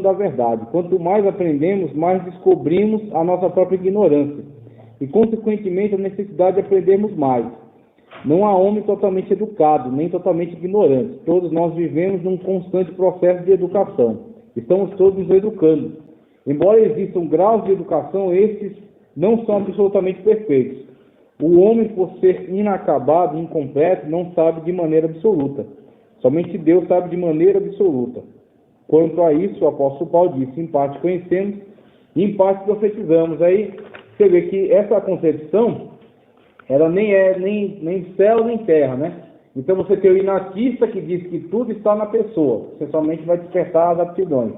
da verdade. Quanto mais aprendemos, mais descobrimos a nossa própria ignorância e, consequentemente, a necessidade de aprendermos mais. Não há homem totalmente educado, nem totalmente ignorante. Todos nós vivemos num constante processo de educação. Estamos todos nos educando. Embora existam graus de educação, esses não são absolutamente perfeitos. O homem, por ser inacabado e incompleto, não sabe de maneira absoluta. Somente Deus sabe de maneira absoluta. Quanto a isso, o apóstolo Paulo disse: em parte conhecemos e em parte profetizamos. Aí você vê que essa concepção, ela nem é nem céu nem terra, né? Então você tem o inatista que diz que tudo está na pessoa, você somente vai despertar as aptidões.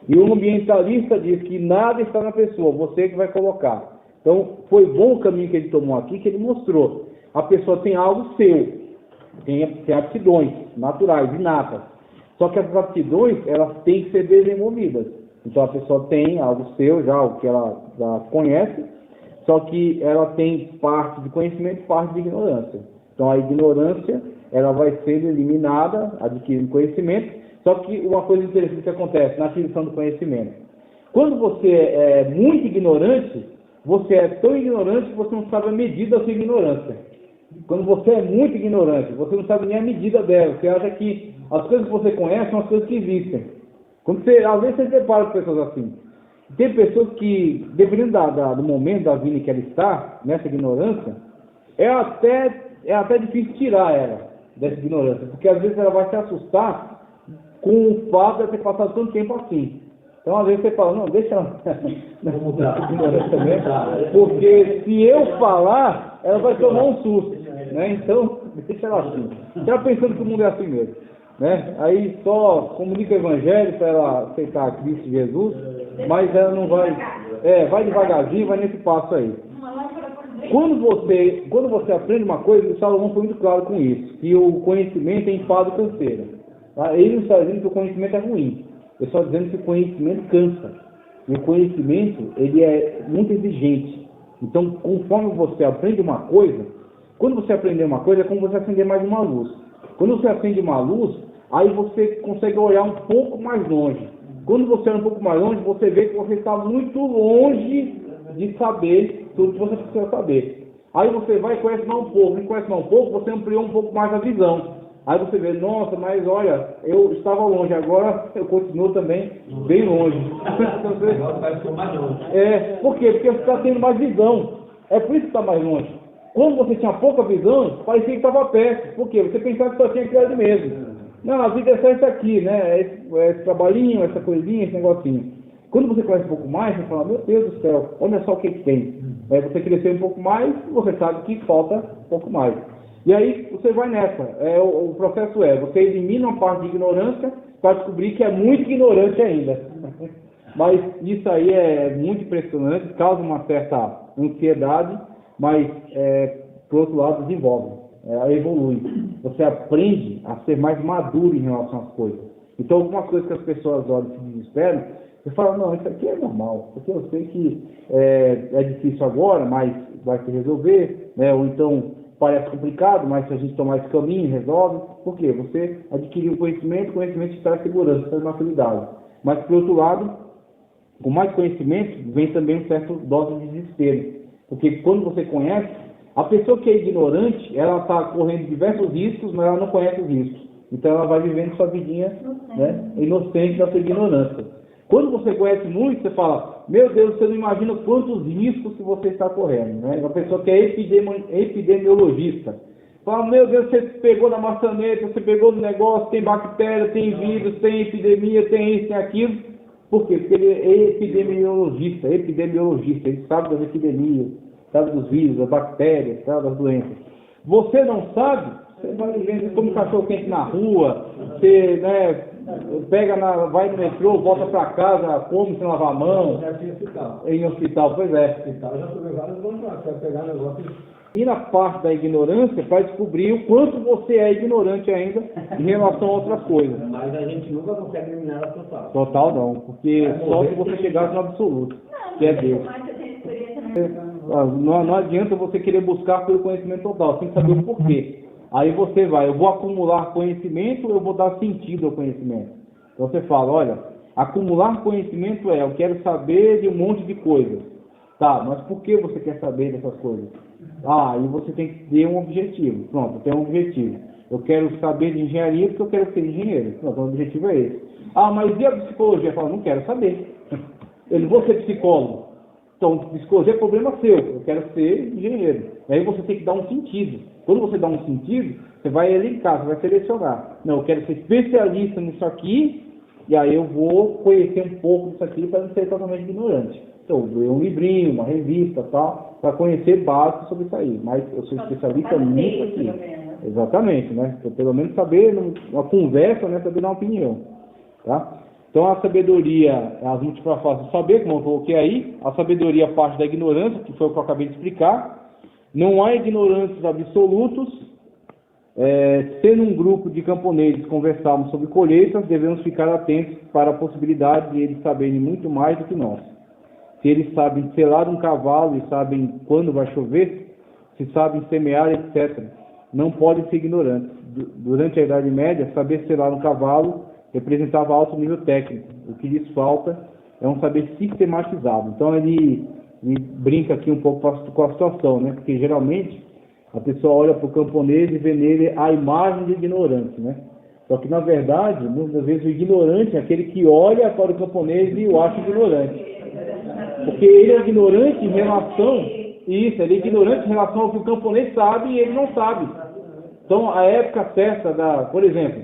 E o ambientalista diz que nada está na pessoa, você que vai colocar. Então foi bom o caminho que ele tomou aqui, que ele mostrou. A pessoa tem algo seu, tem aptidões naturais, inatas. Só que essas aptidões, elas têm que ser desenvolvidas. Então a pessoa tem algo seu, já o que ela já conhece, só que ela tem parte de conhecimento e parte de ignorância. Então a ignorância, ela vai ser eliminada, adquirindo conhecimento. Só que uma coisa interessante que acontece na aquisição do conhecimento: quando você é muito ignorante, você é tão ignorante que você não sabe a medida da sua ignorância. Quando você é muito ignorante, você não sabe nem a medida dela. Você acha que as coisas que você conhece são as coisas que existem. Às vezes você se depara com pessoas assim. Tem pessoas que, dependendo do momento da vida em que ela está, nessa ignorância, é até difícil tirar ela dessa ignorância. Porque às vezes ela vai se assustar com o fato de ter passado tanto tempo assim. Então às vezes você fala: não, deixa ela nessa ignorância mesmo, porque se eu falar, ela vai tomar um susto, né? Então deixa ela assim. Já pensando que o mundo é assim mesmo, né? Aí só comunica o evangelho para ela aceitar Cristo Jesus, mas ela não vai, vai devagarzinho, vai nesse passo aí. Quando você aprende uma coisa, o Salomão foi muito claro com isso, que o conhecimento é enfado canseiro. Tá? Ele não está dizendo que o conhecimento é ruim, ele está dizendo que o conhecimento cansa. E o conhecimento, ele é muito exigente. Então, conforme você aprende uma coisa, quando você aprender uma coisa, é como você acender mais uma luz. Quando você acende uma luz, aí você consegue olhar um pouco mais longe. Quando você olha um pouco mais longe, você vê que você está muito longe de saber tudo que você precisa saber. Aí você vai e conhece mais um pouco. E conhece mais um pouco, você ampliou um pouco mais a visão. Aí você vê: nossa, mas olha, eu estava longe, agora eu continuo também bem longe. Por quê? Porque você está tendo mais visão. É por isso que está mais longe. Quando você tinha pouca visão, parecia que estava perto. Por quê? Você pensava que só tinha aquilo ali mesmo. Não, a vida é só isso aqui, né? Esse trabalhinho, essa coisinha, esse negocinho. Quando você conhece um pouco mais, você fala: meu Deus do céu, olha só o que tem. Aí você cresceu um pouco mais, você sabe que falta um pouco mais. E aí você vai nessa. O processo você elimina uma parte de ignorância para descobrir que é muito ignorante ainda. Mas isso aí é muito impressionante, causa uma certa ansiedade, mas por outro lado desenvolve, evolui. Você aprende a ser mais maduro em relação às coisas. Então algumas coisas que as pessoas olham e se desesperam, você fala: não, isso aqui é normal, porque eu sei que é difícil agora, mas vai se resolver, né? Ou então parece complicado, mas se a gente tomar esse caminho, resolve. Por quê? Você adquiriu conhecimento te traz segurança, traz maturidade. Mas, por outro lado, com mais conhecimento, vem também um certo dose de desespero. Porque quando você conhece, a pessoa que é ignorante, ela está correndo diversos riscos, mas ela não conhece os riscos. Então ela vai vivendo sua vidinha, né, inocente da sua ignorância. Quando você conhece muito, você fala: meu Deus, você não imagina quantos riscos que você está correndo, né? Uma pessoa que é epidemiologista fala: meu Deus, você pegou na maçaneta, você pegou no negócio, tem bactéria, tem vírus, tem epidemia, tem isso, tem aquilo. Por quê? Porque ele é epidemiologista, ele sabe das epidemias, sabe dos vírus, das bactérias, sabe das doenças. Você não sabe, você vai vivendo como cachorro quente na rua, você, né, vai no metrô, volta para casa, come sem lavar a mão. Em hospital, pois é. Hospital, já tomei várias vezes lá, você vai pegar negócio. E na parte da ignorância, para descobrir o quanto você é ignorante ainda em relação a outras coisas. Mas a gente nunca consegue eliminar a total. Total não, porque só se você chegar no absoluto, que é Deus. Não adianta você querer buscar pelo conhecimento total, você tem que saber o porquê. Aí você vai: eu vou acumular conhecimento, eu vou dar sentido ao conhecimento. Então você fala: olha, Acumular conhecimento eu quero saber de um monte de coisas. Tá, mas por que você quer saber dessas coisas? E você tem que ter um objetivo. Pronto, tem um objetivo. Eu quero saber de engenharia porque eu quero ser engenheiro. Pronto, o objetivo é esse. Mas e a psicologia? Eu falo, não quero saber. Eu não vou ser psicólogo. Então, psicologia é problema seu. Eu quero ser engenheiro. Aí você tem que dar um sentido. Quando você dá um sentido, você vai elencar, você vai selecionar. Não, eu quero ser especialista nisso aqui, e aí eu vou conhecer um pouco disso aqui para não ser totalmente ignorante. Então, eu ler um livrinho, uma revista, tal, para conhecer básicos sobre isso aí. Mas eu sou especialista nisso aqui. Exatamente, né? Então, pelo menos saber, uma conversa, né? Saber dar uma opinião. Tá? Então, a sabedoria, as múltiplas faces do saber, como eu coloquei aí, a sabedoria parte da ignorância, que foi o que eu acabei de explicar. Não há ignorantes absolutos. Se num grupo de camponeses conversarmos sobre colheitas, devemos ficar atentos para a possibilidade de eles saberem muito mais do que nós. Se eles sabem selar um cavalo e sabem quando vai chover, se sabem semear, etc., não podem ser ignorantes. Durante a Idade Média, saber selar um cavalo representava alto nível técnico. O que lhes falta é um saber sistematizado. Então ele brinca aqui um pouco com a situação, né? Porque geralmente a pessoa olha para o camponês e vê nele a imagem de ignorante, né? Só que, na verdade, muitas vezes o ignorante é aquele que olha para o camponês e o acha ignorante. Porque ele é ignorante em relação... Isso, ele é ignorante em relação ao que o camponês sabe e ele não sabe. Então, a época certa por exemplo,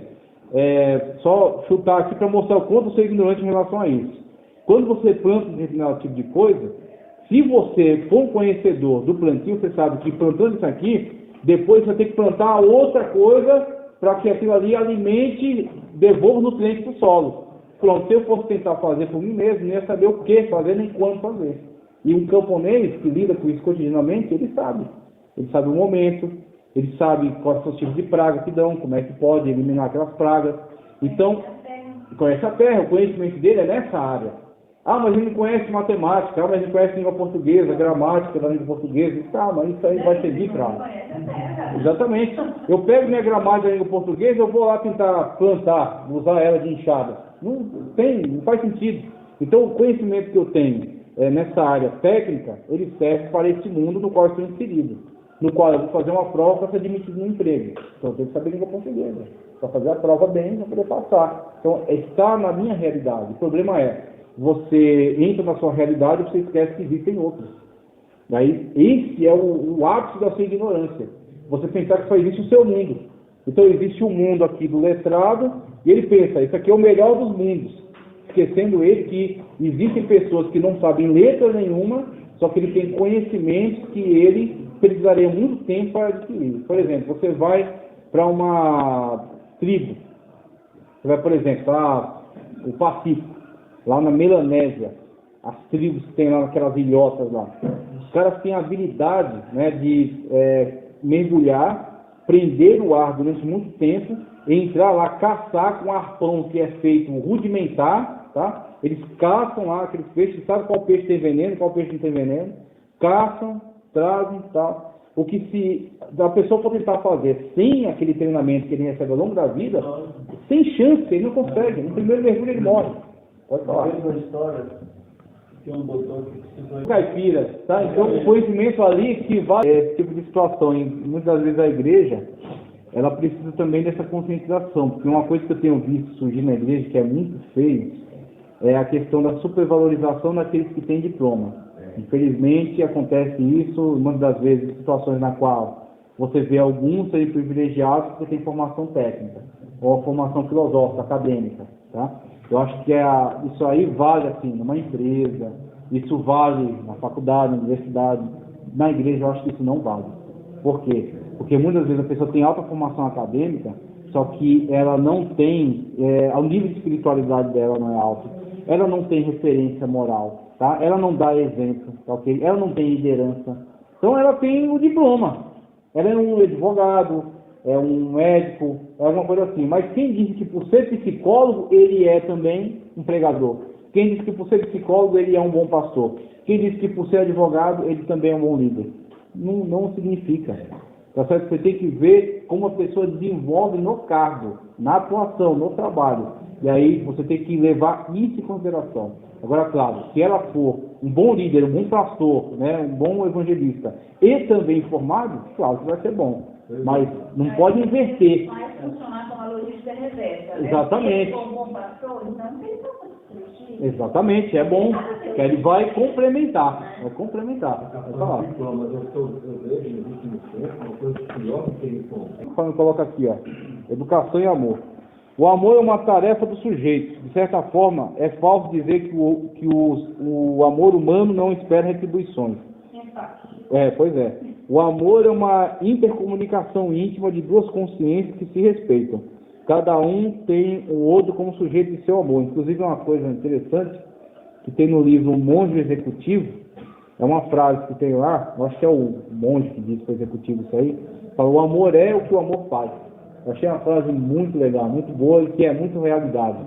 só chutar aqui para mostrar o quanto eu sou ignorante em relação a isso. Quando você planta um determinado tipo de coisa, se você for um conhecedor do plantio, você sabe que plantando isso aqui, depois você vai ter que plantar outra coisa para que aquilo ali alimente, devolva nutrientes para o solo. Pronto, se eu fosse tentar fazer por mim mesmo, não ia saber o que fazer nem quando fazer. E um camponês que lida com isso cotidianamente, ele sabe. Ele sabe o momento, ele sabe quais são os tipos de pragas que dão, como é que pode eliminar aquelas pragas. Então, conhece a terra, o conhecimento dele é nessa área. Mas ele não conhece matemática, mas ele conhece língua portuguesa, gramática da língua portuguesa. Mas isso aí vai servir para... Exatamente. Eu pego minha gramática da língua portuguesa, eu vou lá tentar plantar, usar ela de enxada. Não faz sentido. Então, o conhecimento que eu tenho nessa área técnica, ele serve para esse mundo no qual eu estou inserido. No qual eu vou fazer uma prova para ser admitido no emprego. Então, eu tenho que saber língua portuguesa. Para fazer a prova bem, para poder passar. Então, está na minha realidade. O problema você entra na sua realidade e você esquece que existem outros. Daí, esse é o ápice da sua ignorância. Você pensar que só existe o seu mundo. Então, existe um mundo aqui do letrado, e ele pensa, isso aqui é o melhor dos mundos. Esquecendo ele que existem pessoas que não sabem letra nenhuma, só que ele tem conhecimentos que ele precisaria muito tempo para adquirir. Por exemplo, você vai para uma tribo. Você vai, por exemplo, para o Pacífico. Lá na Melanésia, as tribos que tem lá naquelas ilhotas lá. Os caras têm a habilidade, né, de mergulhar, prender o ar durante muito tempo, entrar lá, caçar com um arpão que é feito rudimentar, tá? Eles caçam lá aqueles peixes, sabe qual peixe tem veneno, qual peixe não tem veneno, caçam, trazem e tal. O que se a pessoa for tentar fazer sem aquele treinamento que ele recebe ao longo da vida, sem chance, ele não consegue. No primeiro mergulho ele morre. Pode falar. Uma história, tem um doutor que precisou... Caipira, tá? Então o conhecimento ali que vai esse tipo de situação. E muitas vezes a igreja, ela precisa também dessa conscientização, porque uma coisa que eu tenho visto surgir na igreja, que é muito feio, é a questão da supervalorização daqueles que têm diploma. Infelizmente acontece isso, muitas das vezes, situações na qual você vê alguns serem privilegiados porque têm formação técnica, ou formação filosófica, acadêmica, tá? Eu acho que isso aí vale assim, numa empresa, isso vale na faculdade, na universidade, na igreja eu acho que isso não vale. Por quê? Porque muitas vezes a pessoa tem alta formação acadêmica, só que ela não tem, o nível de espiritualidade dela não é alto, ela não tem referência moral, tá? Ela não dá exemplo, tá, okay? Ela não tem liderança, então ela tem o diploma, ela é um advogado, é um médico, é alguma coisa assim. Mas quem disse que por ser psicólogo ele é também um pregador? Quem disse que por ser psicólogo ele é um bom pastor? Quem disse que por ser advogado ele também é um bom líder? Não significa. Tá certo? Você tem que ver como a pessoa desenvolve no cargo, na atuação, no trabalho. E aí você tem que levar isso em consideração. Agora, claro, se ela for um bom líder, um bom pastor, né, um bom evangelista e também formado, claro que vai ser bom. Mas não pode inverter. Vai funcionar com a logística reversa, né? Exatamente. Se ele for um bom pastor, então ele está muito. Exatamente, é bom. Que ele vai complementar. Vai complementar. Vai falar. Mas eu vejo, existe no tempo, uma coisa pior do que ele come. Quando coloca aqui, ó, educação e amor. O amor é uma tarefa do sujeito. De certa forma, é falso dizer que o amor humano não espera retribuições. Pois é. O amor é uma intercomunicação íntima de duas consciências que se respeitam. Cada um tem o outro como sujeito de seu amor. Inclusive, uma coisa interessante que tem no livro O Monge Executivo, é uma frase que tem lá, eu acho que é o monge que diz para o executivo isso aí, fala: o amor é o que o amor faz. Eu achei uma frase muito legal, muito boa e que é muito realidade.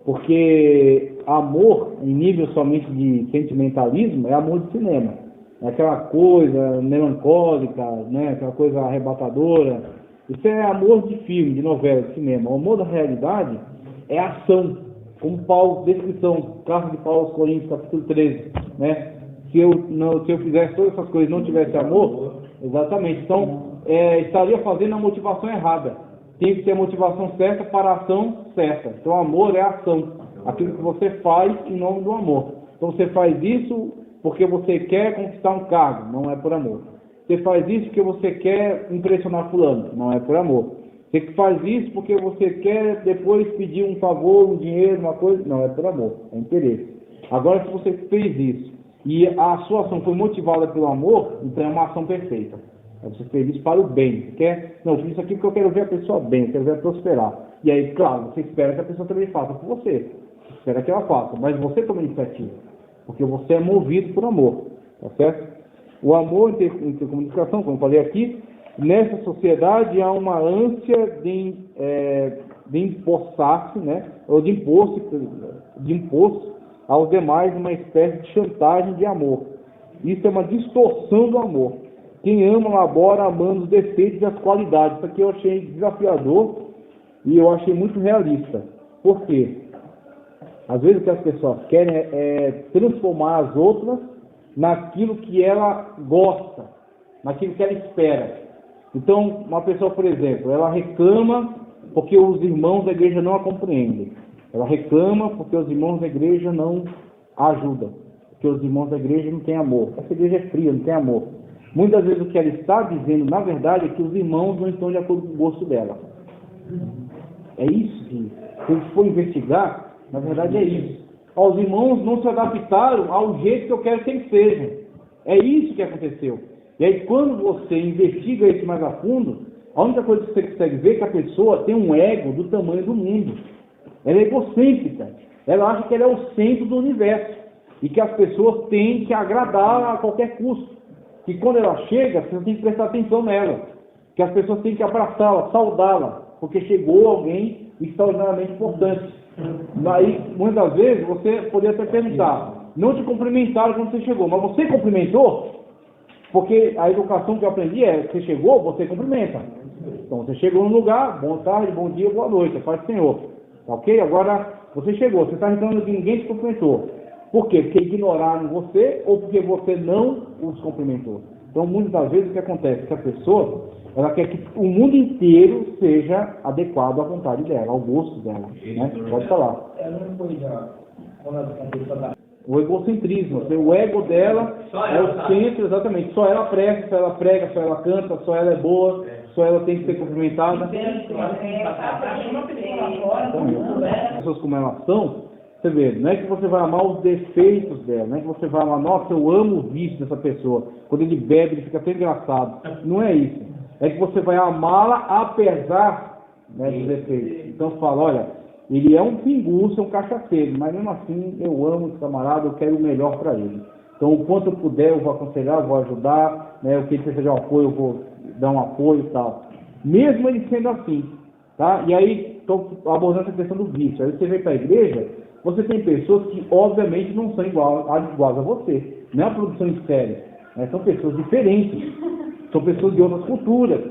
Porque amor, em nível somente de sentimentalismo, é amor de cinema. É aquela coisa melancólica, né? Aquela coisa arrebatadora. Isso é amor de filme, de novela, de cinema. O amor da realidade é ação. Como Paulo, descrição, carta de Paulo aos Coríntios, capítulo 13, né? Se eu fizesse todas essas coisas e não tivesse amor, exatamente. Então, estaria fazendo a motivação errada. Tem que ter a motivação certa para a ação certa. Então, amor é ação. Aquilo que você faz em nome do amor. Então, você faz isso porque você quer conquistar um cargo, não é por amor. Você faz isso porque você quer impressionar fulano, não é por amor. Você faz isso porque você quer depois pedir um favor, um dinheiro, uma coisa, não é por amor, é interesse. Agora, se você fez isso e a sua ação foi motivada pelo amor, então é uma ação perfeita. Você fez isso para o bem. Você quer, não, eu fiz isso aqui porque eu quero ver a pessoa bem, eu quero ver ela prosperar. E aí, claro, você espera que a pessoa também faça por você. Você espera que ela faça, mas você toma iniciativa. Porque você é movido por amor. Tá certo? O amor em comunicação, como eu falei aqui, nessa sociedade há uma ânsia de empossar-se, né? Ou de impor aos demais uma espécie de chantagem de amor. Isso é uma distorção do amor. Quem ama, labora amando os defeitos e as qualidades. Isso aqui eu achei desafiador e eu achei muito realista. Por quê? Às vezes o que as pessoas querem é transformar as outras naquilo que ela gosta, naquilo que ela espera. Então, uma pessoa, por exemplo, ela reclama porque os irmãos da igreja não a compreendem. Ela reclama porque os irmãos da igreja não a ajudam. Porque os irmãos da igreja não têm amor. Essa igreja é fria, não tem amor. Muitas vezes o que ela está dizendo, na verdade, é que os irmãos não estão de acordo com o gosto dela. É isso que, se a gente for investigar, na verdade é isso. Os irmãos não se adaptaram ao jeito que eu quero que eles sejam. É isso que aconteceu. E aí, quando você investiga isso mais a fundo, a única coisa que você consegue ver é que a pessoa tem um ego do tamanho do mundo. Ela é egocêntrica. Ela acha que ela é o centro do universo. E que as pessoas têm que agradar a qualquer custo. Que quando ela chega, você tem que prestar atenção nela. Que as pessoas têm que abraçá-la, saudá-la. Porque chegou alguém extraordinariamente importante. Aí, muitas vezes, você poderia até perguntar, não te cumprimentaram quando você chegou, mas você cumprimentou? Porque a educação que eu aprendi é, você chegou, você cumprimenta. Então, você chegou no lugar, boa tarde, bom dia, boa noite, paz do Senhor. Tá ok? Agora, você chegou, você está reclamando que ninguém te cumprimentou. Por quê? Porque ignoraram você ou porque você não os cumprimentou. Então, muitas das vezes, o que acontece? Que a pessoa, ela quer que o mundo inteiro seja adequado à vontade dela, ao gosto dela. Né? Pode falar. Ela não foi já, quando a pessoa da... O egocentrismo, o ego dela é o centro, exatamente. Só ela presta, só ela prega, só ela canta, só ela é boa, só ela tem que ser cumprimentada. As pessoas como elas são, você vê, não é que você vai amar os defeitos dela, não é que você vai amar, nossa, eu amo o vício dessa pessoa. Quando ele bebe, ele fica até engraçado. Não é isso. É que você vai amá-la apesar, né, dos defeitos. Então você fala, olha, ele é um pinguço, é um cachaceiro, mas mesmo assim eu amo esse camarada, eu quero o melhor para ele. Então, o quanto eu puder, eu vou aconselhar, eu vou ajudar, né, o que ele precisa de um apoio, eu vou dar um apoio e tal. Mesmo ele sendo assim, tá? E aí, estou abordando essa questão do vício. Aí você vem para a igreja, você tem pessoas que, obviamente, não são iguais a você. Não é uma produção em série, né? São pessoas diferentes, são pessoas de outras culturas,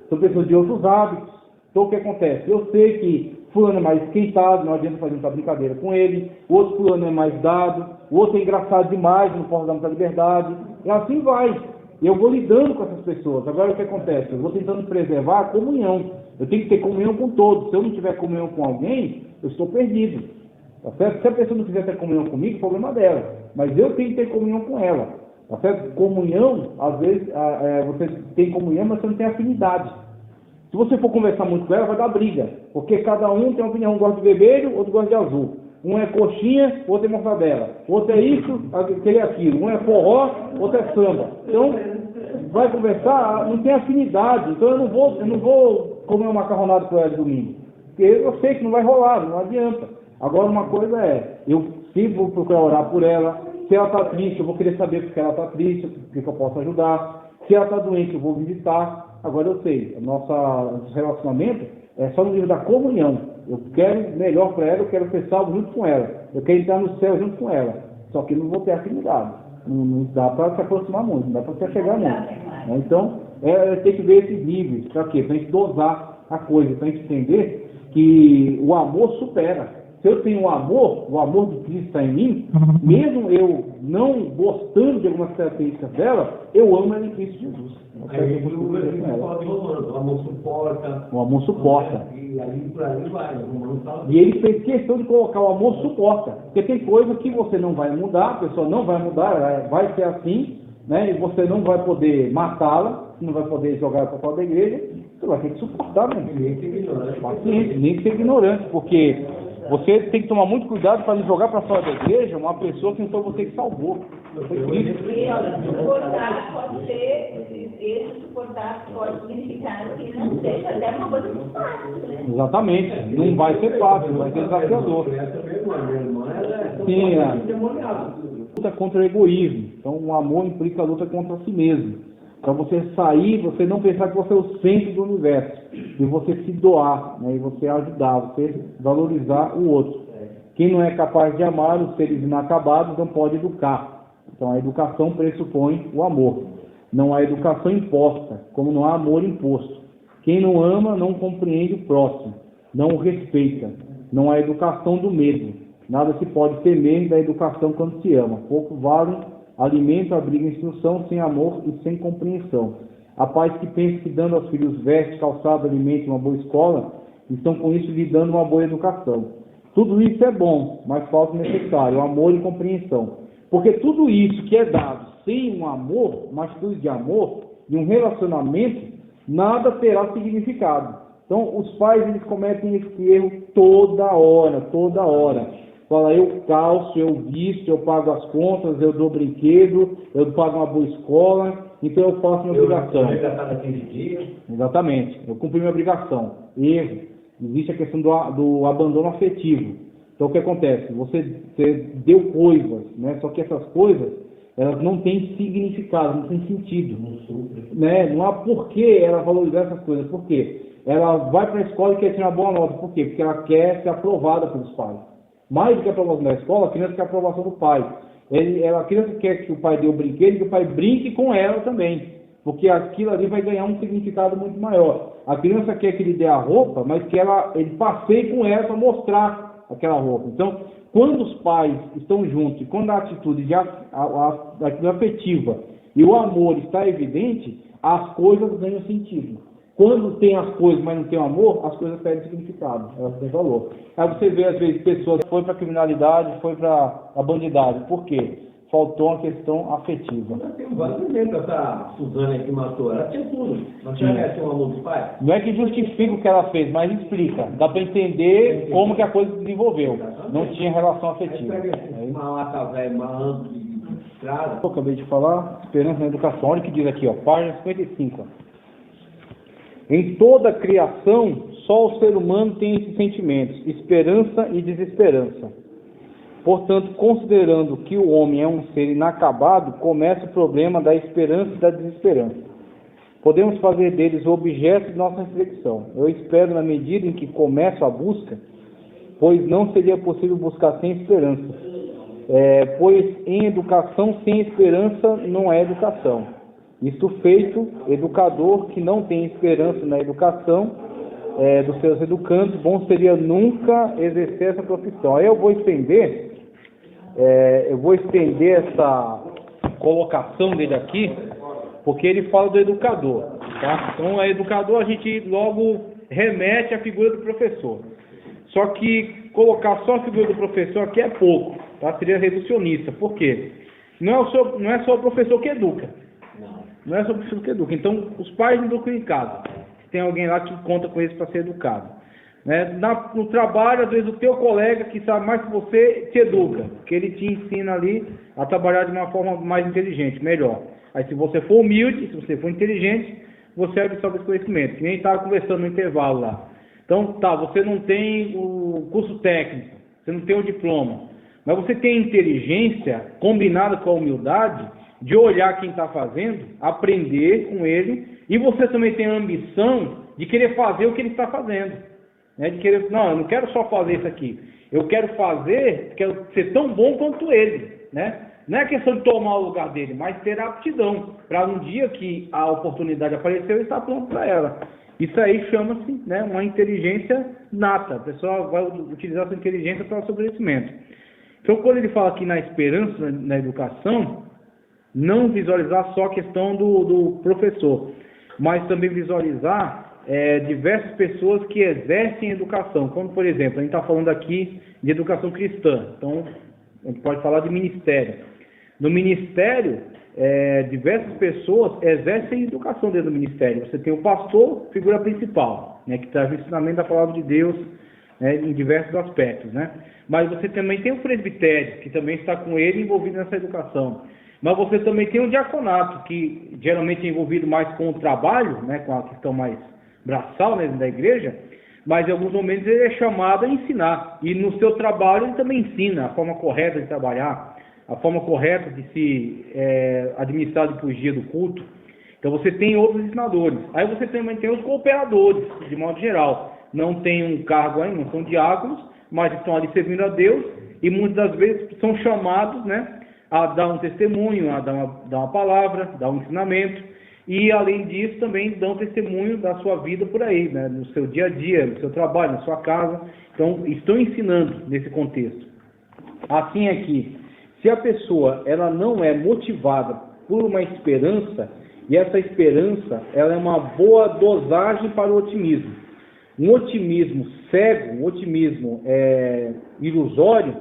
são pessoas de outros hábitos. Então, o que acontece? Eu sei que fulano é mais esquentado, não adianta fazer muita brincadeira com ele, o outro fulano é mais dado, o outro é engraçado demais, não posso dar muita liberdade, e assim vai. Eu vou lidando com essas pessoas. Agora o que acontece? Eu vou tentando preservar a comunhão. Eu tenho que ter comunhão com todos. Se eu não tiver comunhão com alguém, eu estou perdido. Tá certo? Se a pessoa não quiser ter comunhão comigo, o problema é dela. Mas eu tenho que ter comunhão com ela. Tá certo? Comunhão, às vezes, você tem comunhão, mas você não tem afinidade. Se você for conversar muito com ela, vai dar briga. Porque cada um tem uma opinião. Um gosta de vermelho, outro gosta de azul. Um é coxinha, outro é mortadela. Outro é isso, aquele é aquilo. Um é forró, outro é samba. Então, vai conversar, não tem afinidade. Então, eu não vou comer um macarronado com ela de domingo. Porque eu sei que não vai rolar, não adianta. Agora, uma coisa é, eu sempre vou procurar orar por ela. Se ela está triste, eu vou querer saber porque ela está triste, o que eu posso ajudar. Se ela está doente, eu vou visitar. Agora, eu sei, nosso relacionamento é só no nível da comunhão. Eu quero melhor para ela, eu quero ser salvo junto com ela. Eu quero entrar no céu junto com ela. Só que não vou ter afinidade. Não dá para se aproximar muito, não dá para se chegar muito. Então, tem que ver esses níveis. Para quê? Para a gente dosar a coisa, para a gente entender que o amor supera. Se eu tenho o amor de Cristo está em mim, mesmo eu não gostando de algumas características dela, eu amo ela em Cristo Jesus. O amor suporta. O amor suporta. E aí por aí vai. E ele fez questão de colocar o amor suporta. Porque tem coisa que você não vai mudar, a pessoa não vai mudar, ela vai ser assim, né? E você não vai poder matá-la, não vai poder jogar ela para fora da igreja, você vai ter que suportar, né? Nem ser ignorante. Paciência, nem ser ignorante, porque você tem que tomar muito cuidado para não jogar para fora da igreja uma pessoa que não foi você que salvou. Foi Cristo. Suportar pode ser, esse suportar pode significar que não seja até uma coisa muito fácil, né? Exatamente. Não vai ser fácil, vai ser desafiador. Sim, luta contra o egoísmo. Então, o amor implica a luta contra si mesmo. Para você sair, você não pensar que você é o centro do universo. E você se doar, né? E você ajudar, você valorizar o outro. Quem não é capaz de amar os seres inacabados não pode educar. Então, a educação pressupõe o amor. Não há educação imposta, como não há amor imposto. Quem não ama não compreende o próximo, não o respeita. Não há educação do medo. Nada se pode temer da educação quando se ama. Pouco vale alimento, abrigo e instrução sem amor e sem compreensão. Há pais que pensam que dando aos filhos vestes, calçado, alimento e uma boa escola, estão com isso lhe dando uma boa educação. Tudo isso é bom, mas falta o necessário, amor e compreensão. Porque tudo isso que é dado sem um amor, uma atitude de amor, de um relacionamento, nada terá significado. Então, os pais, eles cometem esse erro toda hora. Fala, eu calço, eu visto, eu pago as contas, eu dou brinquedo, eu pago uma boa escola, então eu faço minha obrigação. Exatamente, eu cumpri minha obrigação. Erro. Existe a questão do abandono afetivo. Então o que acontece? Você deu coisas, né? Só que essas coisas, elas não têm significado, não têm sentido. Né? Não há porquê ela valorizar essas coisas. Por quê? Ela vai para a escola e quer tirar uma boa nota. Por quê? Porque ela quer ser aprovada pelos pais. Mais do que a aprovação da escola, a criança quer a aprovação do pai. A criança quer que o pai dê o brinquedo e que o pai brinque com ela também. Porque aquilo ali vai ganhar um significado muito maior. A criança quer que ele dê a roupa, mas que ele passeie com ela para mostrar aquela roupa. Então, quando os pais estão juntos e quando a atitude a atitude afetiva e o amor está evidente, as coisas ganham sentido. Quando tem as coisas, mas não tem o amor, as coisas perdem significado, elas têm valor. Aí você vê, às vezes, pessoas que foi para a criminalidade, foi para a bandidagem. Por quê? Faltou uma questão afetiva. Tem vários exemplos. Essa Suzana que matou, ela tinha tudo. Mas ela tinha o amor do pai? Não é que justifica o que ela fez, mas explica. Dá para entender como que a coisa se desenvolveu. Não tinha relação afetiva. Uma lata velha, malandro de estrada. Eu acabei de falar, esperança na educação. Olha o que diz aqui, ó, página 55. Em toda a criação, só o ser humano tem esses sentimentos, esperança e desesperança. Portanto, considerando que o homem é um ser inacabado, começa o problema da esperança e da desesperança. Podemos fazer deles o objeto de nossa reflexão. Eu espero na medida em que começo a busca, pois não seria possível buscar sem esperança. Pois em educação, sem esperança não é educação. Isto feito, educador que não tem esperança na educação, dos seus educandos, bom seria nunca exercer essa profissão. Aí eu vou estender essa colocação dele aqui, porque ele fala do educador, tá? Então, a educador a gente logo remete à figura do professor. Só que colocar só a figura do professor aqui é pouco, tá? Seria reducionista. Por quê? Não é só o professor que educa. Não é só o professor que educa. Então, os pais educam em casa. Tem alguém lá que conta com isso para ser educado. Né? No trabalho, às vezes, o teu colega que sabe mais que você te educa, porque ele te ensina ali a trabalhar de uma forma mais inteligente, melhor. Aí, se você for humilde, se você for inteligente, você absorve esse conhecimento. Que nem estava conversando no intervalo lá. Então, tá, você não tem o curso técnico, você não tem o diploma, mas você tem a inteligência combinada com a humildade de olhar quem está fazendo, aprender com ele, e você também tem a ambição de querer fazer o que ele está fazendo. Né? De querer, não, eu não quero só fazer isso aqui, eu quero ser tão bom quanto ele. Né? Não é questão de tomar o lugar dele, mas ter a aptidão, para um dia que a oportunidade apareceu, eu estar pronto para ela. Isso aí chama-se, né, uma inteligência nata. A pessoa vai utilizar sua inteligência para o sobreconhecimento. Então, quando ele fala aqui na esperança, na educação, não visualizar só a questão do professor, mas também visualizar diversas pessoas que exercem educação. Como, por exemplo, a gente está falando aqui de educação cristã. Então, a gente pode falar de ministério. No ministério, diversas pessoas exercem educação dentro do ministério. Você tem o pastor, figura principal, né, que traz o ensinamento da palavra de Deus, né, em diversos aspectos. Né? Mas você também tem o presbitério, que também está com ele envolvido nessa educação. Mas você também tem o diaconato, que geralmente é envolvido mais com o trabalho, né, com a questão mais braçal, né, da igreja, mas em alguns momentos ele é chamado a ensinar. E no seu trabalho ele também ensina a forma correta de trabalhar, a forma correta de se administrar depois do dia do culto. Então você tem outros ensinadores. Aí você também tem os cooperadores, de modo geral. Não tem um cargo ainda, não são diáconos, mas estão ali servindo a Deus e muitas das vezes são chamados, né, a dar um testemunho, a dar uma palavra, dar um ensinamento. E além disso também dão testemunho da sua vida por aí, né, no seu dia a dia, no seu trabalho, na sua casa. Então estão ensinando nesse contexto. Assim aqui. Se a pessoa ela não é motivada por uma esperança, e essa esperança ela é uma boa dosagem para o otimismo. Um otimismo cego, um otimismo ilusório,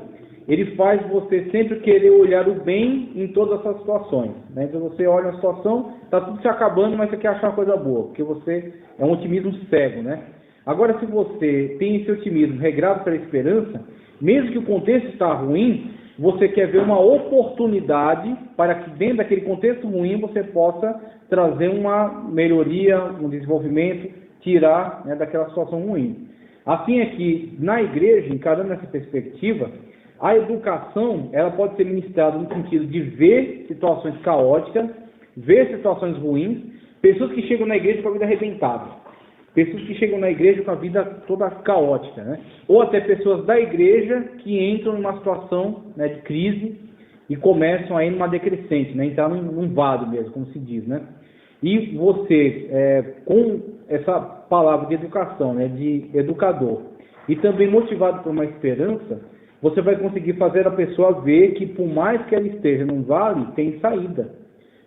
ele faz você sempre querer olhar o bem em todas essas situações. Né? Então você olha a situação, está tudo se acabando, mas você quer achar uma coisa boa, porque você é um otimismo cego. Né? Agora, se você tem esse otimismo regrado pela esperança, mesmo que o contexto está ruim, você quer ver uma oportunidade para que dentro daquele contexto ruim você possa trazer uma melhoria, um desenvolvimento, tirar, né, daquela situação ruim. Assim é que na igreja, encarando essa perspectiva, a educação ela pode ser ministrada no sentido de ver situações caóticas, ver situações ruins, pessoas que chegam na igreja com a vida arrebentada. Pessoas que chegam na igreja com a vida toda caótica, né? Ou até pessoas da igreja que entram numa situação, né, de crise e começam a ir numa decrescente, né? Entrar num vado mesmo, como se diz, né? E você, com essa palavra de educação, né, de educador, e também motivado por uma esperança, você vai conseguir fazer a pessoa ver que por mais que ela esteja num vale, tem saída.